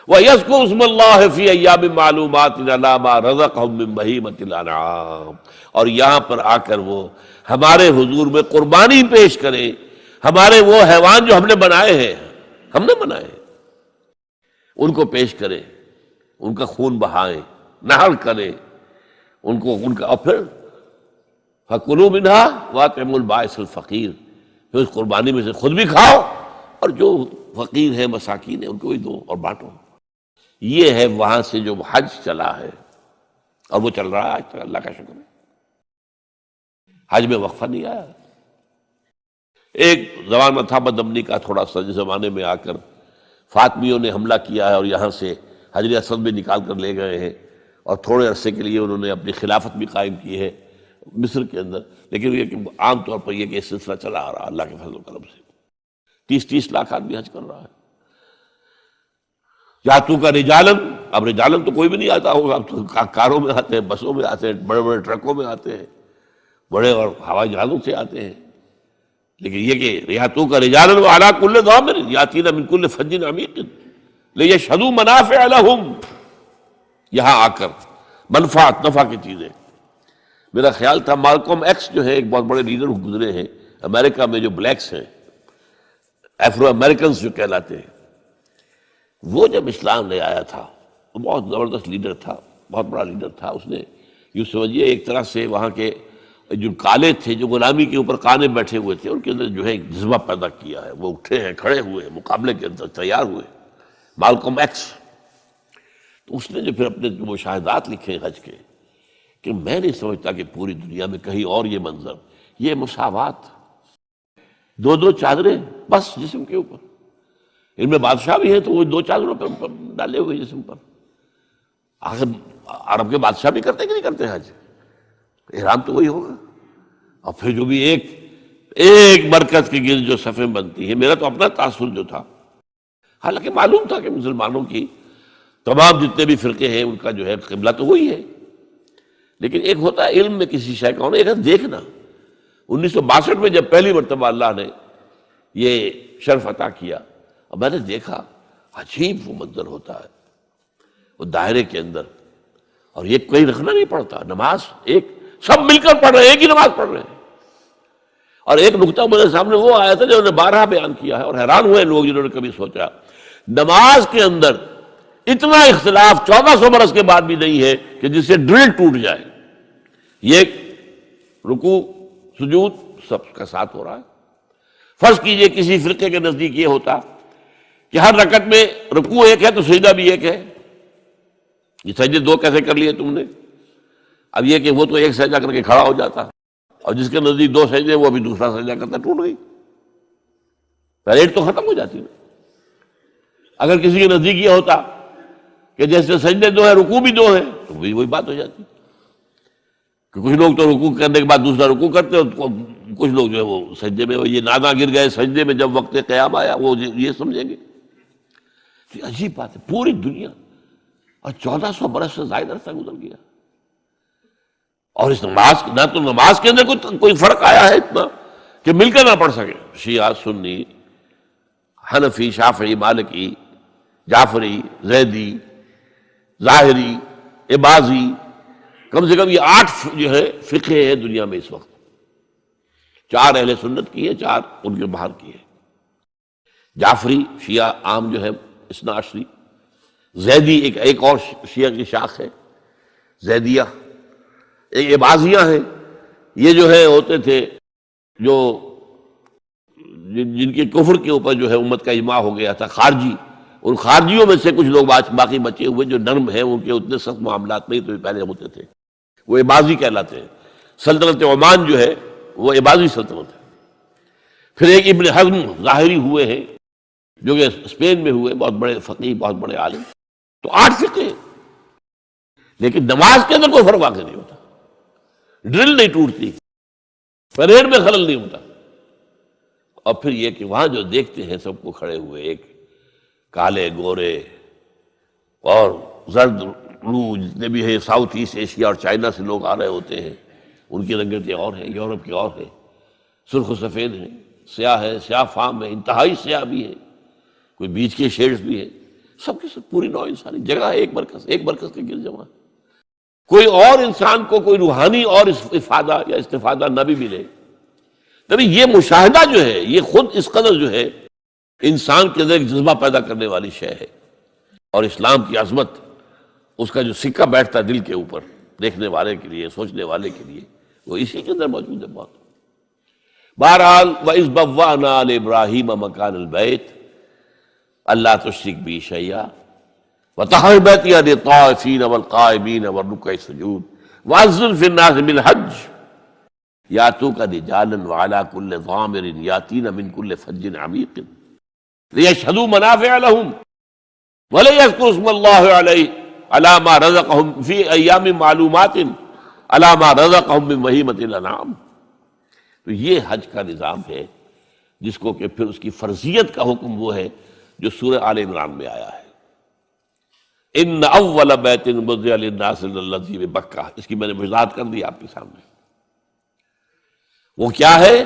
وَيَذْكُرُوا اسْمَ اللَّهِ فِي أَيَّامٍ مَّعْلُومَاتٍ عَلَىٰ مَا رَزَقَهُم مِّن بَهِيمَةِ الْأَنْعَامِ، اور یہاں پر آ کر وہ ہمارے حضور میں قربانی پیش کریں، ہمارے وہ حیوان جو ہم نے بنائے ہیں، ان کو پیش کریں، ان کا خون بہائیں، نہر کریں ان کا، اور پھر فَكُلُوا مِنْهَا وَأَطْعِمُوا الْبَائِسَ الْفَقِيرَ، پھر اس قربانی میں سے خود بھی کھاؤ اور جو فقیر ہے، مساکین ہے، ان کو بھی دو اور بانٹو۔ یہ ہے وہاں سے جو حج چلا ہے، اور وہ چل رہا ہے آج تک، اللہ کا شکر ہے، حج میں وقفہ نہیں آیا۔ ایک زمان میں تھا بدامنی کا تھوڑا سا، جس زمانے میں آ کر فاطمیوں نے حملہ کیا ہے اور یہاں سے حجر اسود بھی نکال کر لے گئے ہیں، اور تھوڑے عرصے کے لیے انہوں نے اپنی خلافت بھی قائم کی ہے مصر کے اندر، لیکن یہ کہ عام طور پر یہ کہ سلسلہ چلا آ رہا اللہ کے فضل و کرم سے، 30 لاکھ آدمی حج کر رہا ہے۔ یاتو کا رجالن، اب رجالن تو کوئی بھی نہیں آتا ہوگا، اب تو کاروں میں آتے ہیں، بسوں میں آتے ہیں، بڑے بڑے ٹرکوں میں آتے ہیں، بڑے اور ہوائی جہازوں سے آتے ہیں، لیکن یہ کہ یاتو کا رجالن وعلی کل ضامر یاتین من کل فج عمیق لیشہدوا منافع لہم، یہاں آ کر منفعت، نفع کی چیزیں۔ میرا خیال تھا مالکم ایکس جو ہے ایک بہت بڑے لیڈر گزرے ہیں امریکہ میں، جو بلیکس ہیں، ایفرو امریکنز جو کہلاتے ہیں، وہ جب اسلام لے آیا تھا، وہ بہت زبردست لیڈر تھا، بہت بڑا لیڈر تھا۔ اس نے یوں سمجھیے ایک طرح سے وہاں کے جو کالے تھے، جو غلامی کے اوپر کانے بیٹھے ہوئے تھے، ان کے اندر جو ہے ایک جذبہ پیدا کیا ہے، وہ اٹھے ہیں، کھڑے ہوئے ہیں، مقابلے کے اندر تیار ہوئے، مالکم ایکس۔ تو اس نے جو پھر اپنے مشاہدات لکھے حج کے، کہ میں نہیں سمجھتا کہ پوری دنیا میں کہیں اور یہ منظر، یہ مساوات، 2 چادریں بس جسم کے اوپر، ان میں بادشاہ بھی ہیں تو وہ 2 چادروں پر ڈالے ہوئے جسم پر۔ آخر عرب کے بادشاہ بھی کرتے کہ نہیں کرتے حج؟ احرام تو وہی ہوگا. اور پھر جو بھی ایک مرکز کے گرد جو صفیں بنتی ہیں، میرا تو اپنا تاثر جو تھا، حالانکہ معلوم تھا کہ مسلمانوں کی تمام جتنے بھی فرقے ہیں ان کا جو ہے قبلہ تو وہی ہے، لیکن ایک ہوتا ہے علم میں کسی شے کا ہونا، ایک ہے دیکھنا. 1962 میں جب پہلی مرتبہ اللہ نے یہ شرف عطا کیا اور میں نے دیکھا، عجیب وہ منظر ہوتا ہے وہ دائرے کے اندر، اور یہ کوئی رکھنا نہیں پڑتا، نماز ایک سب مل کر پڑھ رہے ہیں، ایک ہی نماز پڑھ رہے ہیں. اور ایک نقطہ میرے سامنے وہ آیا تھا جو انہوں نے 12 بیان کیا ہے، اور حیران ہوئے لوگ جنہوں نے کبھی سوچا نماز کے اندر اتنا اختلاف 1400 برس کے بعد بھی نہیں ہے کہ جس سے ڈرل ٹوٹ جائے. یہ رکوع سجود سب کا ساتھ ہو رہا ہے. فرض کیجئے کسی فرقے کے نزدیک یہ ہوتا کہ ہر رکعت میں رکوع ایک ہے تو سجدہ بھی ایک ہے، یہ سجدے 2 کیسے کر لیے تم نے؟ اب یہ کہ وہ تو ایک سجدہ کر کے کھڑا ہو جاتا، اور جس کے نزدیک 2 سجدے وہ ابھی دوسرا سجدہ کرتا، ٹوٹ گئی، پیریڈ تو ختم ہو جاتی ہے. اگر کسی کے نزدیک یہ ہوتا کہ جیسے سجدے 2 ہیں رکوع بھی 2 ہیں تو وہی بات ہو جاتی کہ کچھ لوگ تو رکوع کرنے کے بعد دوسرا رکوع کرتے، اور کچھ لوگ جو ہے وہ سجدے میں یہ نادا گر گئے سجدے میں جب وقت قیام آیا وہ یہ سمجھیں گے. عجیب بات ہے، پوری دنیا اور 1400 برس سے زائد عرصہ گزر گیا، اور اس نماز نہ تو نماز کے اندر کوئی فرق آیا ہے اتنا کہ مل کر نہ پڑھ سکے. شیعہ، سنی، حنفی، شافعی، مالکی، جعفری، زیدی، ظاہری، عباضی، کم سے کم یہ 8 جو ہے فقہ ہیں دنیا میں اس وقت. 4 اہل سنت کی ہے، 4 ان کے باہر کی ہے. جعفری شیعہ عام جو ہے اثنا عشری، زیدی ایک اور شیعہ کی شاخ ہے زیدیہ، ایک عباضیہ ہیں، یہ جو ہے ہوتے تھے جو جن کے کفر کے اوپر جو ہے امت کا اجماع ہو گیا تھا، خارجی. ان خارجیوں میں سے کچھ لوگ باقی بچے ہوئے جو نرم ہیں، ان کے اتنے سخت معاملات نہیں تو پہلے ہوتے تھے، وہ عباضی کہلاتے ہیں. سلطنت عمان جو ہے وہ عباضی سلطنت ہے. پھر ایک ابن حزم ظاہری ہوئے ہیں جو کہ اسپین میں ہوئے، بہت بڑے فقیہ، بہت بڑے عالم. تو 8 فقہ ہیں، لیکن نماز کے اندر کوئی فرق واقع نہیں ہوتا، ڈرل نہیں ٹوٹتی، پریڈ میں خلل نہیں ہوتا. اور پھر یہ کہ وہاں جو دیکھتے ہیں سب کو کھڑے ہوئے، ایک کالے گورے اور زرد روح جتنے بھی ہیں، ساؤتھ ایسٹ ایشیا اور چائنا سے لوگ آ رہے ہوتے ہیں، ان کی رنگتیں اور ہیں، یورپ کی اور ہیں، سرخ و سفید ہیں، سیاہ ہے، سیاہ فام ہے، انتہائی سیاہ بھی ہے، کوئی بیچ کے شیڈز بھی ہے، سب کے سب پوری نوع انسانی جگہ ہے، ایک مرکز کے گرد جمع. کوئی اور انسان کو کوئی روحانی اور افادہ یا استفادہ نہ بھی ملے. تبھی یہ مشاہدہ جو ہے یہ خود اس قدر جو ہے انسان کے اندر ایک جذبہ پیدا کرنے والی شے ہے. اور اسلام کی عظمت، اس کا جو سکہ بیٹھتا ہے دل کے اوپر دیکھنے والے کے لیے، سوچنے والے کے لیے، وہ اسی کے اندر موجود ہے. بہت بہرحال وَإِذْ بَوَّأْنَا لِإِبْرَاهِيمَ مَكَانَ الْبَيْتِ أَلَّا تُشْرِكْ بِي شَيْئًا وَطَهِّرْ بَيْتِيَ لِلطَّائِفِينَ وَالْقَائِمِينَ وَالرُّكَّعِ السُّجُودِ وَأَذِّنْ فِي النَّاسِ بِالْحَجِّ يَأْتُوكَ رِجَالًا وَعَلَىٰ كُلِّ ضَامِرٍ يَأْتِينَ مِنْ كُلِّ فَجٍّ عَمِيقٍ لِيَشْهَدُوا مَنَافِعَ لَهُمْ وَلِيَذْكُرُوا اسْمَ اللَّهِ عَلَىٰ مَا رَزَقَهُمْ فِي أَيَّامٍ مَّعْلُومَاتٍ عَلَىٰ مَا رَزَقَهُمْ مِن بَهِيمَةِ الْأَنْعَامِ. تو یہ حج کا نظام ہے جس کو کہ پھر اس کی فرضیت کا حکم وہ ہے جو سورہ آل عمران میں آیا ہے. ان اول بیت وضع للناس الذی ببکہ، اس کی میں نے وضاحت کر دی آپ کے سامنے. وہ کیا ہے؟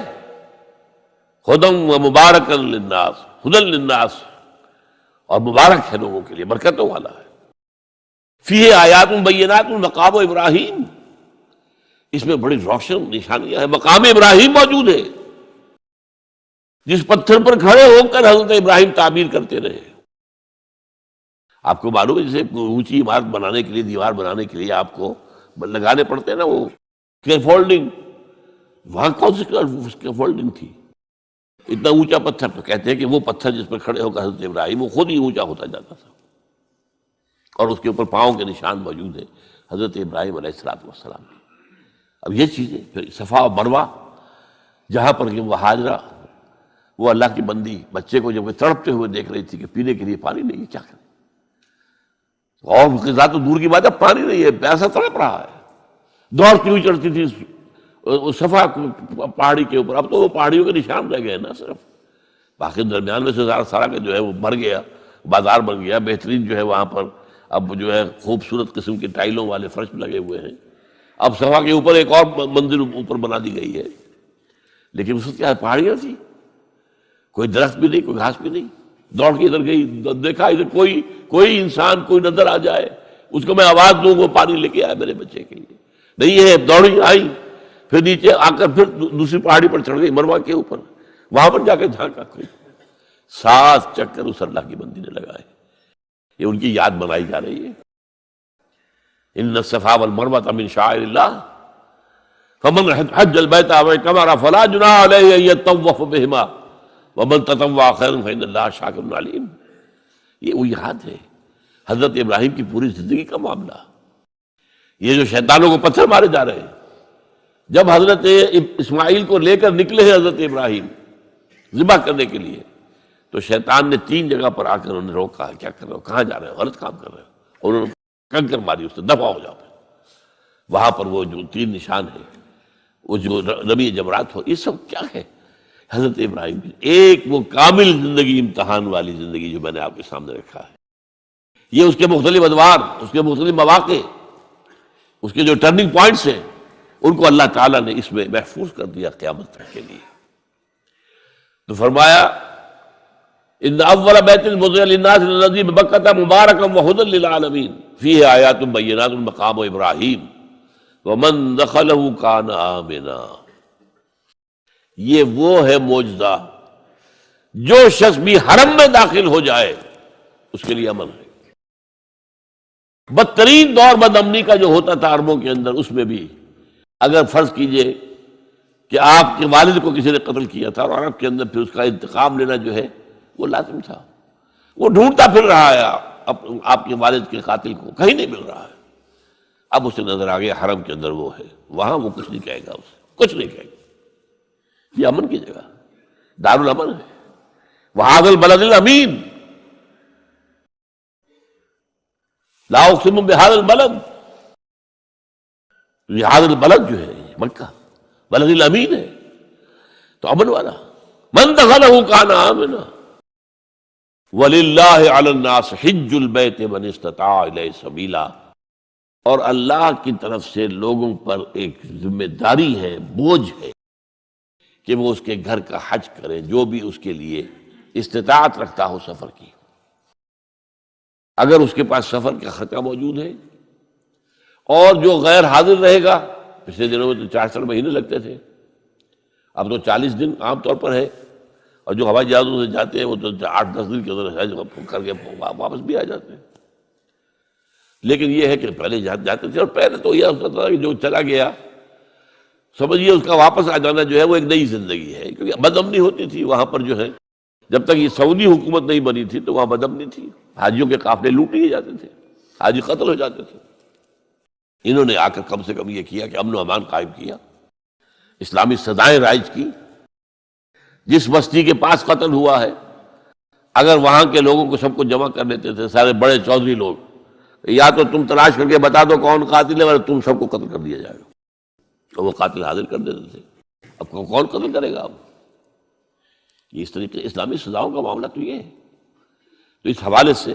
ہدی و مبارکا للناس، ہدی للناس، اور مبارک ہے لوگوں کے لیے، برکتوں والا ہے. فیہ آیات بینات مقام ابراہیم، اس میں بڑی روشن نشانیاں ہیں. مقام ابراہیم موجود ہے جس پتھر پر کھڑے ہو کر حضرت ابراہیم تعمیر کرتے رہے. آپ کو معلوم ہے جیسے اونچی عمارت بنانے کے لیے، دیوار بنانے کے لیے آپ کو لگانے پڑتے ہیں نا وہ اسکیفولڈنگ. وہاں کون سی اسکیفولڈنگ تھی؟ اتنا اونچا پتھر. تو کہتے ہیں کہ وہ پتھر جس پر کھڑے ہو کر حضرت ابراہیم، وہ خود ہی اونچا ہوتا جاتا تھا، اور اس کے اوپر پاؤں کے نشان موجود ہیں حضرت ابراہیم علیہ السلام. اب یہ چیزیں پھر صفا و مروہ، جہاں پر کہ وہ حاجرہ، وہ اللہ کی بندی بچے کو جب وہ تڑپتے ہوئے دیکھ رہی تھی کہ پینے کے لیے پانی نہیں ہے، کیا کریں، اور غذا تو دور کی بات ہے، پانی نہیں ہے، پیاسا تڑپ رہا ہے. دوڑتی ہوئی چڑھتی تھی صفا پہاڑی کے اوپر. اب تو وہ پہاڑیوں کے نشان رہ گئے نا صرف، باقی درمیان میں سے سارا کا جو ہے وہ بھر گیا، بازار بن گیا، بہترین جو ہے وہاں پر اب جو ہے خوبصورت قسم کے ٹائلوں والے فرش لگے ہوئے ہیں. اب صفا کے اوپر ایک اور منزل اوپر بنا دی گئی ہے، لیکن اس وقت کیا پہاڑیاں تھی، کوئی درخت بھی نہیں، کوئی گھاس بھی نہیں. دوڑ کے ادھر گئی، دیکھا ادھر کوئی انسان کوئی نظر آ جائے اس کو میں آواز دوں وہ پانی لے کے آئے میرے بچے کے لیے. نہیں ہے، دوڑی آئی، پھر نیچے آ کر پھر دوسری پہاڑی پر چڑھ گئی مروہ کے اوپر، وہاں پر جا کے جھانکا کوئی 7 چکر اس اللہ کی بندی نے لگائے. یہ ان کی یاد منائی جا رہی ہے. ان الصفا والمروۃ من شعائر اللہ فمن حج البیت او اعتمر فلا جناح علیہ ان یطوف بہما ومن تطوع خیرا فإن اللہ شاکر علیم. یہ وہ یاد ہے حضرت ابراہیم کی پوری زندگی کا معاملہ. یہ جو شیطانوں کو پتھر مارے جا رہے ہیں، جب حضرت اسماعیل کو لے کر نکلے ہیں حضرت ابراہیم ذبح کرنے کے لیے، تو شیطان نے 3 جگہ پر آ کر انہیں روکا. کیا کر رہے ہو، کہاں جا رہے ہو، غلط کام کر رہے ہو. انہوں نے کنکر ماری اس سے، دفع ہو جاؤ. وہاں پر وہ جو 3 نشان ہیں، وہ جو رمی جمرات ہو، یہ سب کیا ہے حضرت ابراہیم کی ایک وہ کامل زندگی، امتحان والی زندگی جو میں نے آپ کے سامنے رکھا ہے. یہ اس کے مختلف ادوار، اس کے مختلف مواقع، اس کے جو ٹرننگ پوائنٹس ہیں، ان کو اللہ تعالیٰ نے اس میں محفوظ کر دیا قیامت تک کے لیے. تو فرمایا ان اول بیت وضع للناس الذی ببکۃ مبارکا وہدی للعالمین فیہ آیات بینات مقام ابراہیم ومن دخلہ کان آمنا. یہ وہ ہے معجزہ، جو شخص بھی حرم میں داخل ہو جائے اس کے لیے امن ہے. بدترین دور بد امنی کا جو ہوتا تھا عربوں کے اندر، اس میں بھی اگر فرض کیجئے کہ آپ کے والد کو کسی نے قتل کیا تھا اور عرب کے اندر پھر اس کا انتقام لینا جو ہے وہ لازم تھا. وہ ڈھونڈتا پھر رہا ہے آپ کے والد کے قاتل کو، کہیں نہیں مل رہا ہے. اب اسے نظر آ گیا حرم کے اندر وہ ہے، وہاں وہ کچھ نہیں کہے گا، اسے کچھ نہیں کہے گا. یہ امن کی جگہ دار الامن ہے. وہذا البلد الامین لا اقسم بہذا البلد. یہ هذا البلد جو ہے مکہ بلد الامین ہے، تو امن والا. من دخلہ کان آمنا وللہ علی الناس حج البیت من استطاع الیہ سبیلا. اور اللہ کی طرف سے لوگوں پر ایک ذمہ داری ہے، بوجھ ہے کہ وہ اس کے گھر کا حج کرے جو بھی اس کے لیے استطاعت رکھتا ہو سفر کی. اگر اس کے پاس سفر کا خرچہ موجود ہے، اور جو غیر حاضر رہے گا، پچھلے دنوں میں تو 4 مہینے لگتے تھے، اب تو 40 دن عام طور پر ہے، اور جو ہوائی جہازوں سے جاتے ہیں وہ تو 8-10 دن کے اندر حج کر کے واپس بھی آ جاتے ہیں. لیکن یہ ہے کہ پہلے جاتے تھے، اور پہلے تو یہ ہوتا تھا کہ جو چلا گیا سمجھیے اس کا واپس آ جانا جو ہے وہ ایک نئی زندگی ہے. کیونکہ بدامنی ہوتی تھی وہاں پر جو ہے، جب تک یہ سعودی حکومت نہیں بنی تھی تو وہاں بدامنی تھی. حاجیوں کے قافلے لوٹ لیے جاتے تھے، حاجی قتل ہو جاتے تھے. انہوں نے آ کر کم سے کم یہ کیا کہ امن و امان قائم کیا، اسلامی سزائیں رائج کی. جس بستی کے پاس قتل ہوا ہے، اگر وہاں کے لوگوں کو سب کو جمع کر لیتے تھے، سارے بڑے چودھری لوگ، یا تو تم تلاش کر کے بتا دو کون قاتل ہے، ورنہ تم سب کو قتل کر دیا جائے گا. تو وہ قاتل حاضر کر دیتے تھے. اب کون قتل کرے گا؟ اب یہ اس طریقے اسلامی سزاؤں کا معاملہ تو یہ ہے. تو اس حوالے سے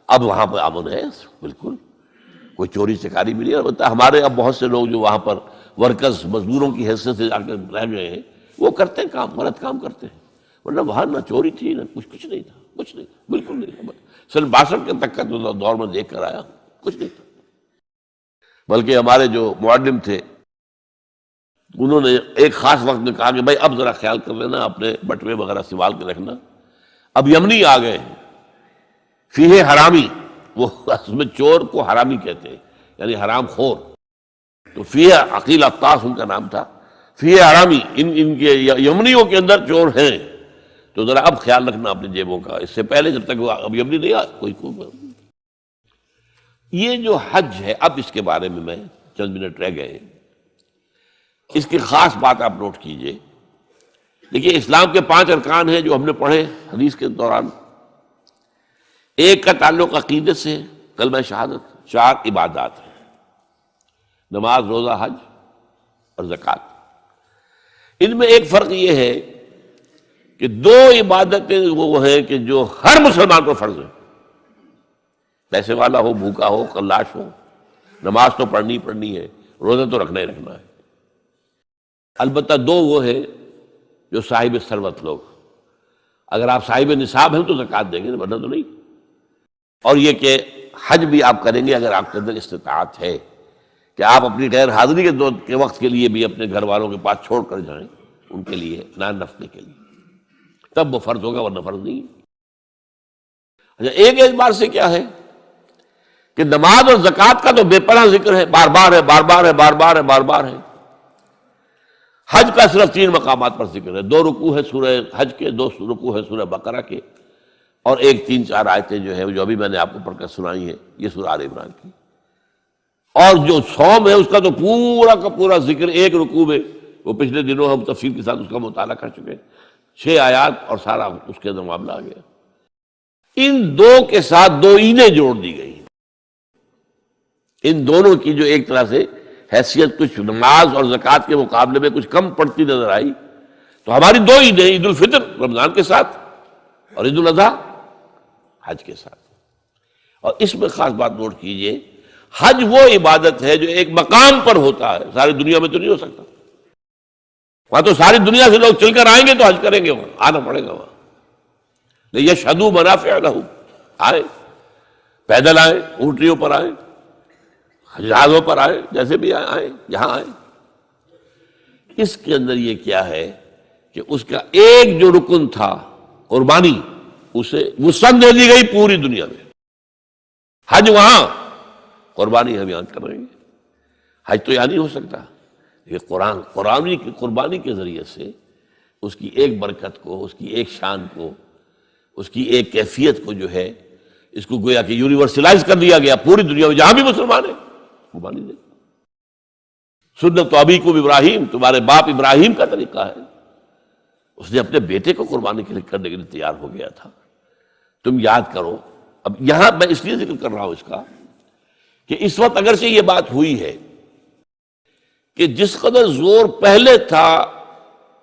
اب وہاں پر امن ہے، بالکل کوئی چوری چکاری بھی نہیں. البتہ ہمارے اب بہت سے لوگ جو وہاں پر ورکرز مزدوروں کی حیثیت سے جا کے رہ گئے ہیں، وہ کرتے ہیں کام، غلط کام کرتے ہیں. ورنہ وہاں نہ چوری تھی، نہ کچھ نہیں تھا، کچھ نہیں تھا، بالکل نہیں تھا. سن 62 کے تک کا تو دور میں دیکھ کر آیا، کچھ نہیں تھا. بلکہ ہمارے جو معلم تھے انہوں نے ایک خاص وقت میں کہا کہ بھائی اب ذرا خیال کر لینا، اپنے بٹوے وغیرہ سنبھال کے رکھنا. اب یمنی آ گئے ہیں، فیہ حرامی، وہ اس میں چور کو حرامی کہتے ہیں، یعنی حرام خور. تو فیہ عقیل عطاس ان کا نام تھا، فیہ حرامی، ان کے یمنیوں کے اندر چور ہیں. تو ذرا اب خیال رکھنا اپنی جیبوں کا. اس سے پہلے جب تک اب یمنی نہیں آ کوئی یہ جو حج ہے، اب اس کے بارے میں چند منٹ رہ گئے. اس کی خاص بات آپ نوٹ کیجئے. دیکھیے اسلام کے 5 ارکان ہیں جو ہم نے پڑھے حدیث کے دوران. ایک کا تعلق عقیدت سے، کلمہ شہادت. 4 عبادات ہیں. نماز، روزہ، حج اور زکوٰۃ۔ ان میں ایک فرق یہ ہے کہ دو عبادتیں وہ ہیں کہ جو ہر مسلمان پر فرض ہے، پیسے والا ہو، بھوکا ہو، خلاش ہو، نماز تو پڑھنی ہے، روزہ تو رکھنا ہی رکھنا ہے۔ البتہ دو وہ ہیں جو صاحب ثروت لوگ، اگر آپ صاحب نصاب ہیں تو زکوٰۃ دیں گے، ورنہ تو نہیں۔ اور یہ کہ حج بھی آپ کریں گے اگر آپ کے اندر استطاعت ہے کہ آپ اپنی غیر حاضری کے وقت کے لیے بھی اپنے گھر والوں کے پاس چھوڑ کر جائیں ان کے لیے، نان نفقے کے لیے، تب وہ فرض ہوگا، ورنہ فرض نہیں۔ اچھا، ایک اعتبار سے کیا ہے کہ نماز اور زکوٰۃ کا تو بے پناہ ذکر ہے، بار بار ہے، بار بار ہے، بار بار ہے، بار بار ہے۔ حج کا صرف 3 مقامات پر ذکر ہے، 2 رکوع ہے سورہ حج کے، 2 رکوع ہے سورہ بقرہ کے، اور 3-4 آیتیں جو ہے جو ابھی میں نے آپ کو پڑھ کر سنائی ہیں یہ سورہ آل عمران کی۔ اور جو صوم ہے اس کا تو پورا کا پورا ذکر ایک رکوع میں، وہ پچھلے دنوں ہم تفصیل کے ساتھ اس کا مطالعہ کر چکے، 6 آیات اور سارا اس کے اندر معاملہ آ گیا۔ ان 2 کے ساتھ 2 عیدیں جوڑ دی گئی، ان دونوں کی جو ایک طرح سے حیثیت کچھ نماز اور زکوٰۃ کے مقابلے میں کچھ کم پڑتی نظر آئی، تو ہماری 2 عیدیں، عید الفطر رمضان کے ساتھ اور عید الاضحیٰ حج کے ساتھ۔ اور اس میں خاص بات نوٹ کیجئے، حج وہ عبادت ہے جو ایک مقام پر ہوتا ہے، ساری دنیا میں تو نہیں ہو سکتا۔ وہاں تو ساری دنیا سے لوگ چل کر آئیں گے تو حج کریں گے، وہاں آنا پڑے گا، وہاں لیشہدوا منافع لہم، آئے پیدل آئے، اونٹنیوں پر آئے، جہازوں پر آئے، جیسے بھی آئے، یہاں آئے۔ اس کے اندر یہ کیا ہے کہ اس کا ایک جو رکن تھا قربانی، اسے وسعت دے دی گئی پوری دنیا میں۔ حج وہاں، قربانی ہم یہاں کر رہے ہیں۔ حج تو یہاں نہیں ہو سکتا، یہ قربانی کے ذریعے سے اس کی ایک برکت کو، اس کی ایک شان کو، اس کی ایک کیفیت کو جو ہے، اس کو گویا کہ یونیورسلائز کر دیا گیا پوری دنیا میں، جہاں بھی مسلمان ہیں قربانی دے۔ سنت ابیکم ابراہیم، تمہارے باپ ابراہیم کا طریقہ ہے، اس نے اپنے بیٹے کو قربانی کے لیے کرنے کے لیے تیار ہو گیا تھا۔ تم یاد کرو، اب یہاں میں اس لیے ذکر کر رہا ہوں اس کا کہ اس وقت اگرچہ یہ بات ہوئی ہے کہ جس قدر زور پہلے تھا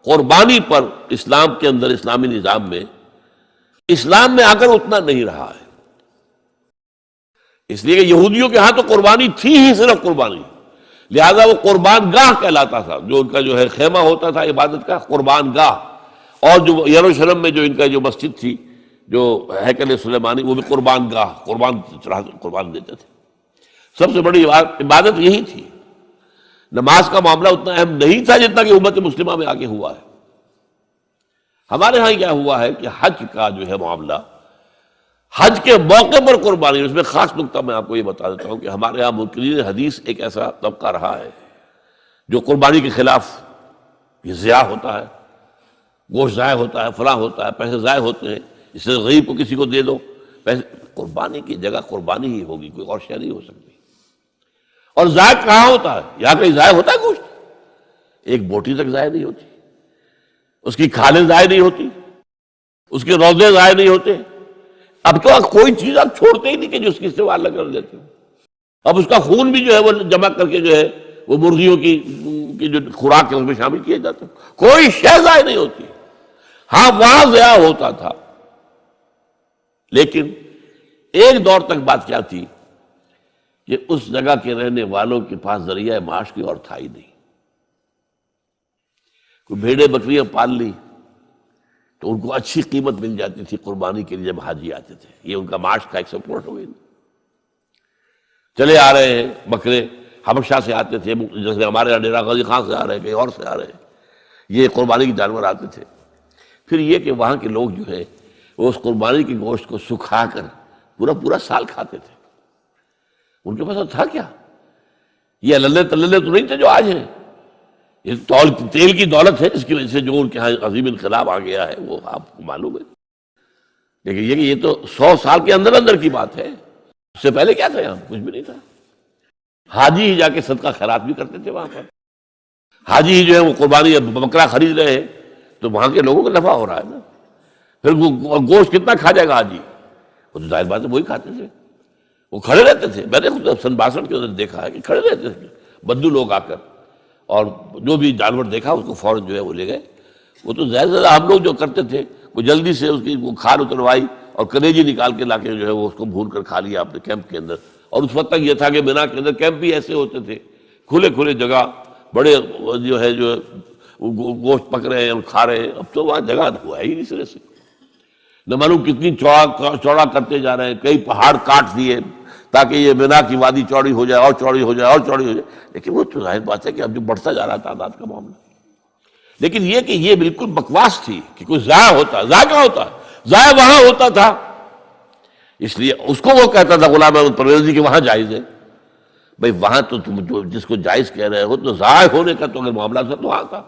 قربانی پر اسلام کے اندر، اسلامی نظام میں، اسلام میں آ کر اتنا نہیں رہا ہے، اس لیے کہ یہودیوں کے ہاں تو قربانی تھی ہی صرف قربانی، لہذا وہ قربان گاہ کہلاتا تھا، جو ان کا جو ہے خیمہ ہوتا تھا عبادت کا، قربان گاہ۔ اور جو یروشلم میں جو ان کا جو مسجد تھی، جو ہیکل سلیمانی، وہ بھی قربان گاہ، قربان دیتے تھے۔ سب سے بڑی عبادت یہی تھی۔ نماز کا معاملہ اتنا اہم نہیں تھا جتنا کہ امت مسلمہ میں آگے ہوا ہے۔ ہمارے ہاں کیا ہوا ہے کہ حج کا جو ہے معاملہ، حج کے موقع پر قربانی، اس میں خاص نقطہ میں آپ کو یہ بتا دیتا ہوں کہ ہمارے ہاں منکرین حدیث ایک ایسا طبقہ رہا ہے جو قربانی کے خلاف، یہ ضیاع ہوتا ہے، گوشت ضائع ہوتا ہے، فلاں ہوتا ہے، پیسے ضائع ہوتے ہیں، اس سے غریب کو کسی کو دے دو پیسے۔ قربانی کی جگہ قربانی ہی ہوگی، کوئی اور شے نہیں ہو سکتی۔ اور ضائع کہاں ہوتا ہے؟ یہاں کہیں ضائع ہوتا ہے گوشت؟ ایک بوٹی تک ضائع نہیں ہوتی، اس کی کھالیں ضائع نہیں ہوتی، اس کے روزے ضائع نہیں ہوتے۔ اب تو کوئی چیز آپ چھوڑتے ہی نہیں کہ جو اس کی استعمال نہ کر دیتے ہو۔ اب اس کا خون بھی جو ہے وہ جمع کر کے جو ہے وہ مرغیوں کی جو خوراک ہے اس میں شامل کیے جاتے ہیں، کوئی شے ضائع نہیں ہوتی۔ ہاں وہاں ضیاع ہوتا تھا، لیکن ایک دور تک بات کیا تھی کہ اس جگہ کے رہنے والوں کے پاس ذریعہ معاش کی اور تھا ہی نہیں۔ کوئی بھیڑیں بکریاں پال لی تو ان کو اچھی قیمت مل جاتی تھی قربانی کے لیے جب حاجی آتے تھے، یہ ان کا معاش کا ایک سپورٹ ہو گئی۔ چلے آ رہے ہیں بکرے، حبشہ سے آتے تھے، جیسے ہمارے یہاں ڈیرہ غازی خان سے آ رہے ہیں، کہیں اور سے آ رہے ہیں، یہ قربانی کے جانور آتے تھے۔ پھر یہ کہ وہاں کے لوگ جو ہے وہ اس قربانی کے گوشت کو سکھا کر پورا سال کھاتے تھے۔ ان کے پاس تھا کیا؟ یہ اللے تللے تو نہیں تھے جو آج ہیں، یہ تیل کی دولت ہے جس کی وجہ سے جو ان کے یہاں عظیم انقلاب آ گیا ہے وہ آپ کو معلوم ہے۔ لیکن یہ تو 100 سال کے اندر اندر کی بات ہے، اس سے پہلے کیا تھا؟ یہاں کچھ بھی نہیں تھا۔ حاجی ہی جا کے صدقہ خیرات بھی کرتے تھے وہاں پر، حاجی ہی جو ہے وہ قربانی بکرا خرید رہے ہیں تو وہاں کے لوگوں کو نفع ہو رہا ہے نا۔ پھر وہ گوشت کتنا کھا جائے گا حاجی؟ وہ تو ظاہر بات ہے وہی کھاتے تھے، وہ کھڑے رہتے تھے۔ میں نے خود سن 62 کے اندر دیکھا ہے کہ کھڑے رہتے تھے، بدو لوگ آ کر، اور جو بھی جانور دیکھا اس کو فوراً جو ہے وہ لے گئے۔ وہ تو زیادہ ہم لوگ جو کرتے تھے وہ جلدی سے اس کی وہ کھال اتروائی اور کلیجی نکال کے لا کے جو ہے وہ اس کو بھون کر کھا لیا اپنے کیمپ کے اندر۔ اور اس وقت تک یہ تھا کہ مینا کے اندر کیمپ بھی ایسے ہوتے تھے، کھلے کھلے جگہ، بڑے جو ہے گوشت پک رہے ہیں اور کھا رہے ہیں۔ اب تو وہاں جگہ ہوا ہی نہیں سرے سے، نہ معلوم کتنی چوڑا کرتے جا رہے ہیں، کئی پہاڑ کاٹ دیے تاکہ یہ مینا کی وادی چوڑی ہو جائے اور چوڑی ہو جائے اور چوڑی ہو جائے، لیکن وہ تو ظاہر بات ہے کہ اب جو بڑھتا جا رہا تعداد کا معاملہ۔ لیکن یہ کہ یہ بالکل بکواس تھی کہ کوئی ضائع ہوتا، ضائع کہاں ہوتا، ضائع وہاں ہوتا تھا، اس لیے اس کو وہ کہتا تھا غلام احمد پرویز جی کہ وہاں جائز ہے۔ بھئی وہاں تو تم جو جس کو جائز کہہ رہے ہو تو ضائع ہونے کا تو اگر معاملہ تھا تو وہاں تھا۔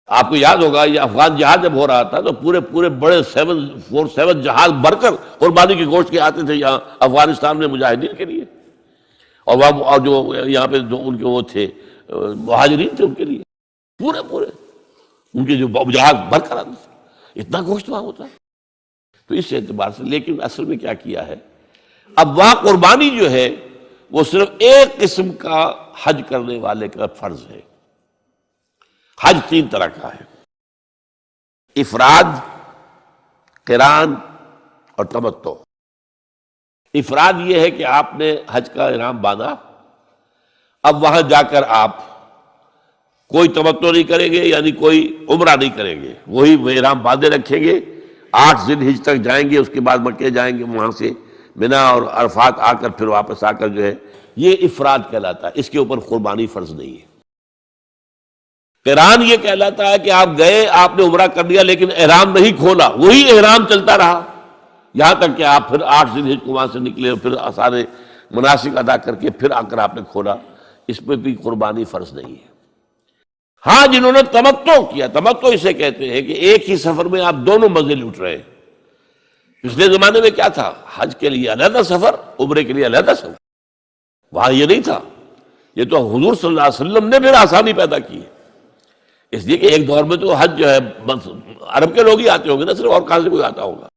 آپ کو یاد ہوگا یہ افغان جہاد جب ہو رہا تھا تو پورے بڑے 747 جہاز بھر کر قربانی کے گوشت کے آتے تھے یہاں افغانستان میں مجاہدین کے لیے، اور وہاں اور جو یہاں پہ جو ان کے وہ تھے مہاجرین تھے ان کے لیے، پورے ان کے جو جہاز بھر کر آتے تھے، اتنا گوشت وہاں ہوتا ہے۔ تو اس اعتبار سے لیکن اصل میں کیا کیا ہے، اب وہاں قربانی جو ہے وہ صرف ایک قسم کا حج کرنے والے کا فرض ہے۔ حج 3 طرح کا ہے، افراد، قران اور تمتع۔ افراد یہ ہے کہ آپ نے حج کا احرام باندھا، اب وہاں جا کر آپ کوئی تمتع نہیں کریں گے، یعنی کوئی عمرہ نہیں کریں گے، وہی وہ احرام باندھے رکھیں گے، 8 ذی الحجہ تک جائیں گے، اس کے بعد مکے جائیں گے، وہاں سے منا اور عرفات آ کر پھر واپس آ کر جو ہے یہ افراد کہلاتا ہے، اس کے اوپر قربانی فرض نہیں ہے۔ قران یہ کہلاتا ہے کہ آپ گئے، آپ نے عمرہ کر لیا لیکن احرام نہیں کھولا، وہی احرام چلتا رہا یہاں تک کہ آپ پھر 8 ذی الحجہ کو وہاں سے نکلے اور پھر سارے مناسک ادا کر کے پھر آ کر آپ نے کھولا، اس پہ بھی قربانی فرض نہیں ہے۔ ہاں جنہوں نے تمتع کیا، تمتع اسے کہتے ہیں کہ ایک ہی سفر میں آپ دونوں مزے لوٹ رہے ہیں۔ پچھلے زمانے میں کیا تھا، حج کے لیے علیحدہ سفر، عمرے کے لیے علیحدہ سفر، وہاں یہ نہیں تھا۔ یہ تو حضور صلی اللہ علیہ وسلم نے پھر آسانی پیدا کی ہے، اس لیے کہ ایک دور میں تو حج جو ہے بس عرب کے لوگ ہی آتے ہوں گے نا صرف، اور کہاں سے کوئی آتا ہوگا،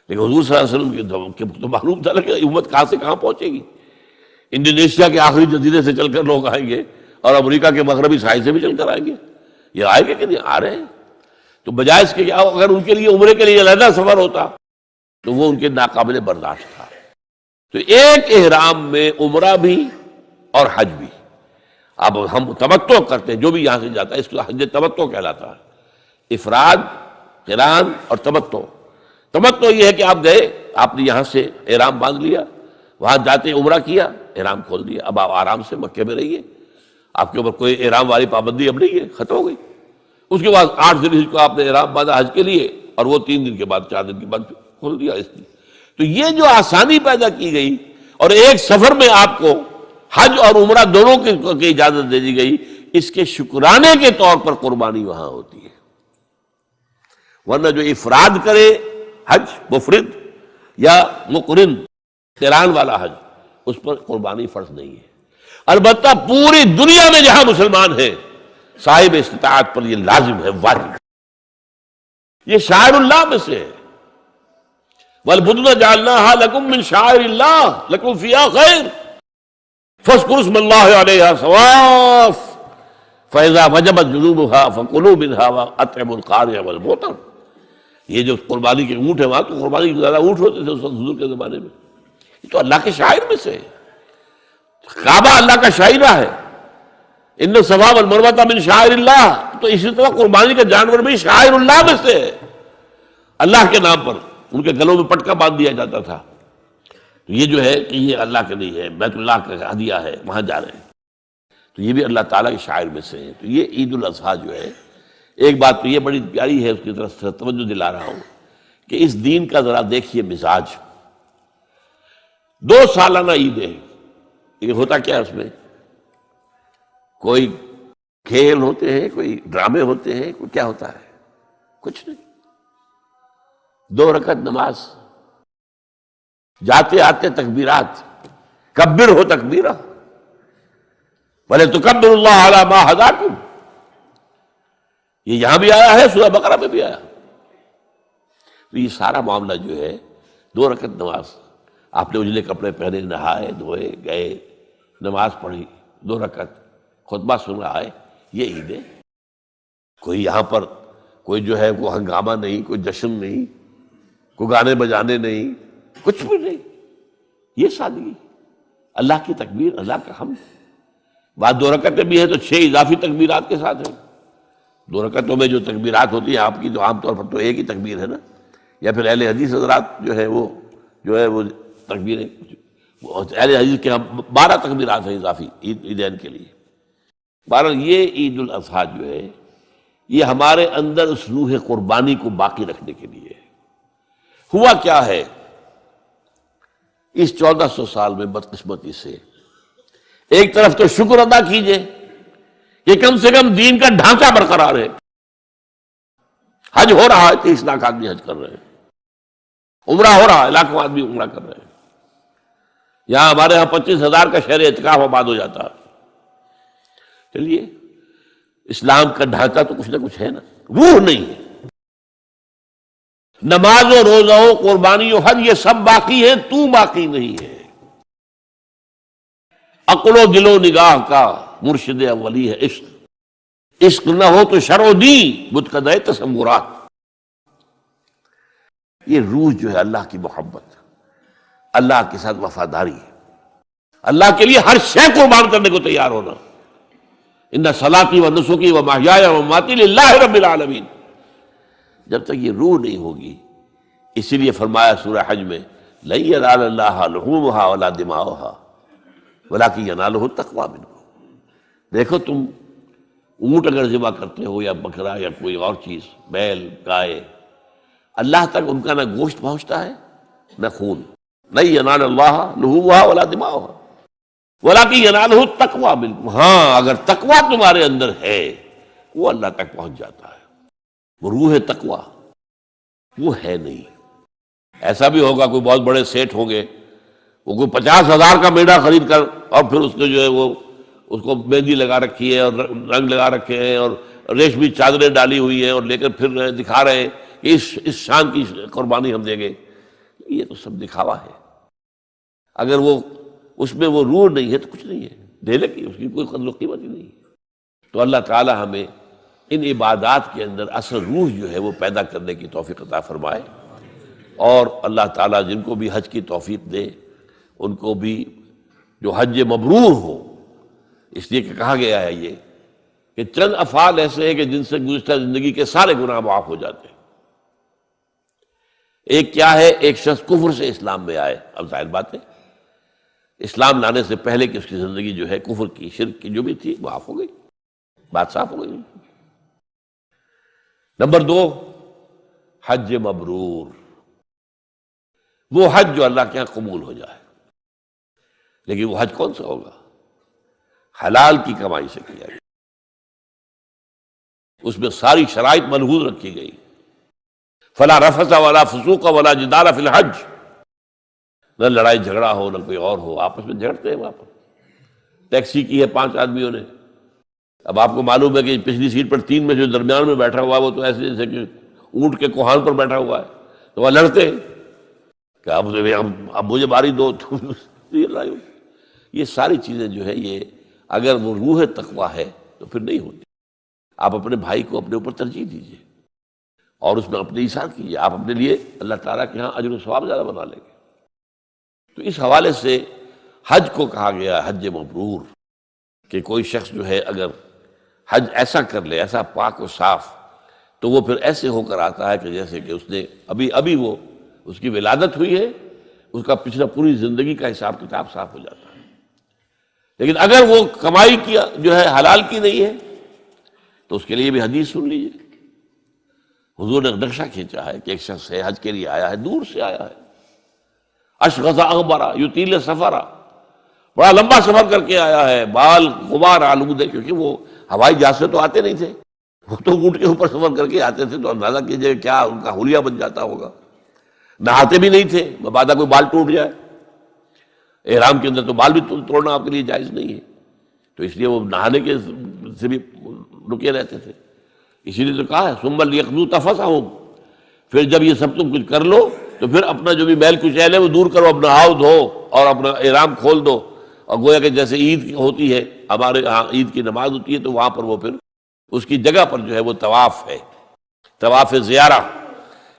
لیکن حضور صلی اللہ علیہ وسلم کے تو معلوم تھا کہ امت کہاں سے کہاں پہنچے گی۔ انڈونیشیا کے آخری جزیرے سے چل کر لوگ آئیں گے اور امریکہ کے مغربی ساحل سے بھی چل کر آئیں گے، یہ آئے گے کہ نہیں آ رہے ہیں۔ تو بجائے اس کے کیا، اگر ان کے لیے عمرے کے لیے علیحدہ سفر ہوتا تو وہ ان کے ناقابل برداشت تھا۔ تو ایک احرام میں عمرہ بھی اور حج بھی۔ اب ہم تمتع کرتے ہیں، جو بھی یہاں سے جاتا ہے اس کو حج تمتع کہلاتا ہے، افراد، قران اور تمتع۔ تمتع یہ ہے کہ آپ گئے، آپ نے یہاں سے احرام باندھ لیا، وہاں جاتے عمرہ کیا، احرام کھول دیا، اب آپ آرام سے مکے میں رہیے، آپ کے اوپر کوئی احرام والی پابندی اب نہیں ہے، ختم ہو گئی۔ اس کے بعد 8 ذی الحجہ کو آپ نے احرام باندھا حج کے لیے، اور وہ 3 دن کے بعد 4 دن کے بعد کھول دیا اس لیے۔ تو یہ جو آسانی پیدا کی گئی اور ایک سفر میں آپ کو حج اور عمرہ دونوں کی اجازت دے دی گئی، اس کے شکرانے کے طور پر قربانی وہاں ہوتی ہے۔ ورنہ جو افراد کرے حج مفرد یا مقرن قران والا حج، اس پر قربانی فرض نہیں ہے۔ البتہ پوری دنیا میں جہاں مسلمان ہیں صاحب استطاعت پر یہ لازم ہے، واجب ہے، یہ شاعر اللہ میں سے ہے۔ وَالْبُدْنَ جَعَلْنَاهَا لَكُم مِّن شَعَائِرِ اللَّهِ لَكُمْ فِيهَا خَيْرٌ فَاذْكُرُوا اسْمَ اللَّهِ عَلَيْهَا صَوَافَ فَإِذَا وَجَبَتْ جُنُوبُهَا فَكُلُوا مِنْهَا وَأَطْعِمُوا الْقَانِعَ وَالْمُعْتَرَ۔ یہ جو قربانی کے اونٹ ہیں، وہاں تو قربانی کے زیادہ اونٹ ہوتے تھے اس وقت حضور کے زمانے میں، یہ تو اللہ کے شاعر میں سے ہے۔ کعبہ اللہ کا شاعرہ ہے، ان الصفا والمروہ من شعائر اللہ، تو اسی طرح قربانی کا جانور بھی شاعر اللہ میں سے ہے، اللہ کے نام پر ان کے گلوں میں پٹکا باندھ دیا جاتا تھا۔ تو یہ جو ہے کہ یہ اللہ کے نہیں ہے، بیت اللہ کا ہدیہ ہے، وہاں جا رہے ہیں، تو یہ بھی اللہ تعالیٰ کے شاعر میں سے ہے۔ تو یہ عید الاضحیٰ جو ہے، ایک بات تو یہ بڑی پیاری ہے، اس کی طرف توجہ دلا رہا ہوں کہ اس دین کا ذرا دیکھیے مزاج۔ 2 سالانہ عیدیں، یہ ہوتا کیا ہے اس میں؟ کوئی کھیل ہوتے ہیں، کوئی ڈرامے ہوتے ہیں، کوئی کیا ہوتا ہے؟ کچھ نہیں، 2 رکعت نماز، جاتے آتے تکبیرات، کبر ہو تکبیرہ وَلِتُكَبِّرُوا اللَّهَ عَلَى مَا هَدَاكُمْ، یہ یہاں بھی آیا ہے، سورہ بقرہ میں بھی آیا۔ تو یہ سارا معاملہ جو ہے 2 رکعت نماز، آپ نے اجلے کپڑے پہنے، نہائے دھوئے، گئے، نماز پڑھی، 2 رکعت خطبہ سن رہا ہے، یہ عید ہے۔ کوئی یہاں پر کوئی جو ہے وہ ہنگامہ نہیں، کوئی جشن نہیں، کوئی گانے بجانے نہیں، کچھ بھی نہیں، یہ سادگی، اللہ کی تکبیر، اللہ کا حمد۔ بعد 2 رکعتیں بھی ہیں تو 6 اضافی تکبیرات کے ساتھ ہیں۔ 2 رکعتوں میں جو تکبیرات ہوتی ہیں آپ کی تو عام طور پر تو ایک ہی تکبیر ہے نا، یا پھر اہل حدیث حضرات جو ہے وہ تکبیریں، اہل حدیث کے 12 تکبیرات ہیں اضافی عیدین کے لیے۔ بہرحال یہ عید الاضحیٰ جو ہے یہ ہمارے اندر اس روح قربانی کو باقی رکھنے کے لیے ہے۔ ہوا کیا ہے اس 1400 سال میں بدقسمتی سے، ایک طرف تو شکر ادا کیجئے کہ کم سے کم دین کا ڈھانچہ برقرار ہے، حج ہو رہا ہے، 30 لاکھ آدمی حج کر رہے ہیں، عمرہ ہو رہا ہے، لاکھوں آدمی عمرہ کر رہے ہیں، یہاں ہمارے ہاں 25,000 کا شہر اعتکاف آباد ہو جاتا ہے۔ چلیے اسلام کا ڈھانچہ تو کچھ نہ کچھ ہے نا، روح نہیں ہے۔ نماز و روزہ و قربانی و حج یہ سب باقی ہے، تو باقی نہیں ہے۔ عقل و دل و نگاہ کا مرشد اولی ہے عشق، عشق نہ ہو تو شرع و دین متقدہ تصورات۔ یہ روح جو ہے اللہ کی محبت، اللہ کے ساتھ وفاداری ہے، اللہ کے لیے ہر شے قربان کرنے کو تیار ہونا۔ ان صلاتی و نسکی و محیای و مماتی للہ رب العالمین۔ جب تک یہ روح نہیں ہوگی، اسی لیے فرمایا سورہ حج میں لن ینال اللہ لحومها ولا دماؤها ولکن ینالہ التقوی منکم۔ دیکھو تم اونٹ اگر ذبح کرتے ہو یا بکرا یا کوئی اور چیز، بیل، گائے، اللہ تک ان کا نہ گوشت پہنچتا ہے نہ خون۔ لن ینال اللہ لحومها ولا دماؤها ولکن ینالہ التقوی منکم۔ ہاں اگر تقوی تمہارے اندر ہے وہ اللہ تک پہنچ جاتا ہے۔ وہ روح تقوی وہ ہے نہیں۔ ایسا بھی ہوگا کوئی بہت بڑے سیٹ ہوں گے، وہ کوئی 50,000 کا میڑا خرید کر اور پھر اس کو جو ہے وہ اس کو مہندی لگا رکھی ہے اور رنگ لگا رکھے ہیں اور ریشمی چادریں ڈالی ہوئی ہیں اور لے کر پھر رہے دکھا رہے ہیں کہ اس شان کی قربانی ہم دیں گے۔ یہ تو سب دکھاوا ہے۔ اگر وہ اس میں وہ روح نہیں ہے تو کچھ نہیں ہے، ڈھیلے کی اس کی کوئی قدر و قیمت ہی نہیں ہے۔ تو اللہ تعالی ہمیں ان عبادات کے اندر اصل روح جو ہے وہ پیدا کرنے کی توفیق عطا فرمائے، اور اللہ تعالیٰ جن کو بھی حج کی توفیق دے ان کو بھی جو حج مبرور ہو، اس لیے کہ کہا گیا ہے یہ کہ چند افعال ایسے ہیں کہ جن سے گزشتہ زندگی کے سارے گناہ معاف ہو جاتے ہیں۔ ایک کیا ہے، ایک شخص کفر سے اسلام میں آئے، اب ظاہر بات ہے اسلام لانے سے پہلے کہ اس کی زندگی جو ہے کفر کی، شرک کی جو بھی تھی معاف ہو گئی، بات صاف ہو گئی۔ نمبر 2 حج مبرور، وہ حج جو اللہ کے یہاں قبول ہو جائے۔ لیکن وہ حج کون سا ہوگا؟ حلال کی کمائی سے کیا گیا، اس میں ساری شرائط ملحوظ رکھی گئی۔ فلا رفث ولا فسوق ولا جدال فی الحج، نہ لڑائی جھگڑا ہو نہ کوئی اور ہو، آپس میں جھگڑتے ہیں وہاں پر۔ ٹیکسی کی ہے 5 آدمیوں نے، اب آپ کو معلوم ہے کہ پچھلی سیٹ پر 3 میں جو درمیان میں بیٹھا ہوا ہے وہ تو ایسے جیسے کہ اونٹ کے کوہان پر بیٹھا ہوا ہے، تو وہ لڑتے ہیں کہ اب مجھے باری دو۔ یہ ساری چیزیں جو ہے یہ اگر وہ روح تقویٰ ہے تو پھر نہیں ہوتی۔ آپ اپنے بھائی کو اپنے اوپر ترجیح دیجیے اور اس میں اپنے ایثار کیجیے، آپ اپنے لیے اللہ تعالیٰ کے ہاں اجر و ثواب زیادہ بنا لیں گے۔ تو اس حوالے سے حج کو کہا گیا حج مبرور، کہ کوئی شخص جو ہے اگر حج ایسا کر لے، ایسا پاک و صاف، تو وہ پھر ایسے ہو کر آتا ہے کہ جیسے کہ اس نے ابھی وہ اس کی ولادت ہوئی ہے، اس کا پچھلا پوری زندگی کا حساب کتاب صاف ہو جاتا ہے۔ لیکن اگر وہ کمائی کیا جو ہے حلال کی نہیں ہے تو اس کے لیے بھی حدیث سن لیجیے۔ حضور نے نقشہ کھینچا ہے کہ ایک شخص ہے حج کے لیے آیا ہے، دور سے آیا ہے، اشغث اغبرا یطیل سفرا، بڑا لمبا سفر کر کے آیا ہے، بال غبار آلود ہے، کیونکہ وہ ہوائی جہاز سے تو آتے نہیں تھے، وہ تو اونٹ کے اوپر سفر کر کے آتے تھے، تو اندازہ کیجیے کیا ان کا حلیہ بن جاتا ہوگا۔ نہاتے بھی نہیں تھے، مبادا کوئی بال ٹوٹ جائے، احرام کے اندر تو بال بھی توڑنا آپ کے لیے جائز نہیں ہے، تو اس لیے وہ نہانے کے سے بھی رکے رہتے تھے۔ اسی لیے تو کہا ہے ثم لیقضوا تفثهم، پھر جب یہ سب تم کچھ کر لو تو پھر اپنا جو بھی میل کچیل ہے وہ دور کرو، اپنا نہاؤ دھو اور اپنا احرام کھول دو اور گویا کہ جیسے عید ہوتی ہے ہمارے ہاں عید کی نماز ہوتی ہے تو وہاں پر وہ پھر اس کی جگہ پر جو ہے وہ طواف ہے، طواف زیارہ،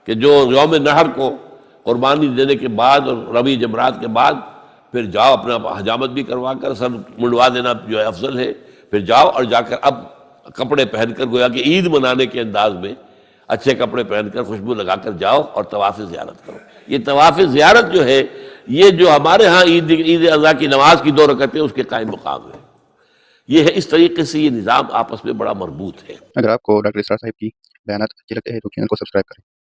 کہ جو یوم نحر کو قربانی دینے کے بعد اور رمی جمرات کے بعد پھر جاؤ اپنا حجامت بھی کروا کر سر منڈوا دینا جو ہے افضل ہے، پھر جاؤ اور جا کر اب کپڑے پہن کر گویا کہ عید منانے کے انداز میں اچھے کپڑے پہن کر خوشبو لگا کر جاؤ اور طواف زیارت کرو۔ یہ طواف زیارت جو ہے یہ جو ہمارے ہاں عید اضحیٰ کی نماز کی 2 رکعتیں اس کے قائم مقام ہے۔ یہ ہے اس طریقے سے یہ نظام آپس میں بڑا مربوط ہے۔ اگر آپ کو ڈاکٹر اسرار صاحب کی بیانات اچھے لگتے ہیں تو چینل کو سبسکرائب کریں۔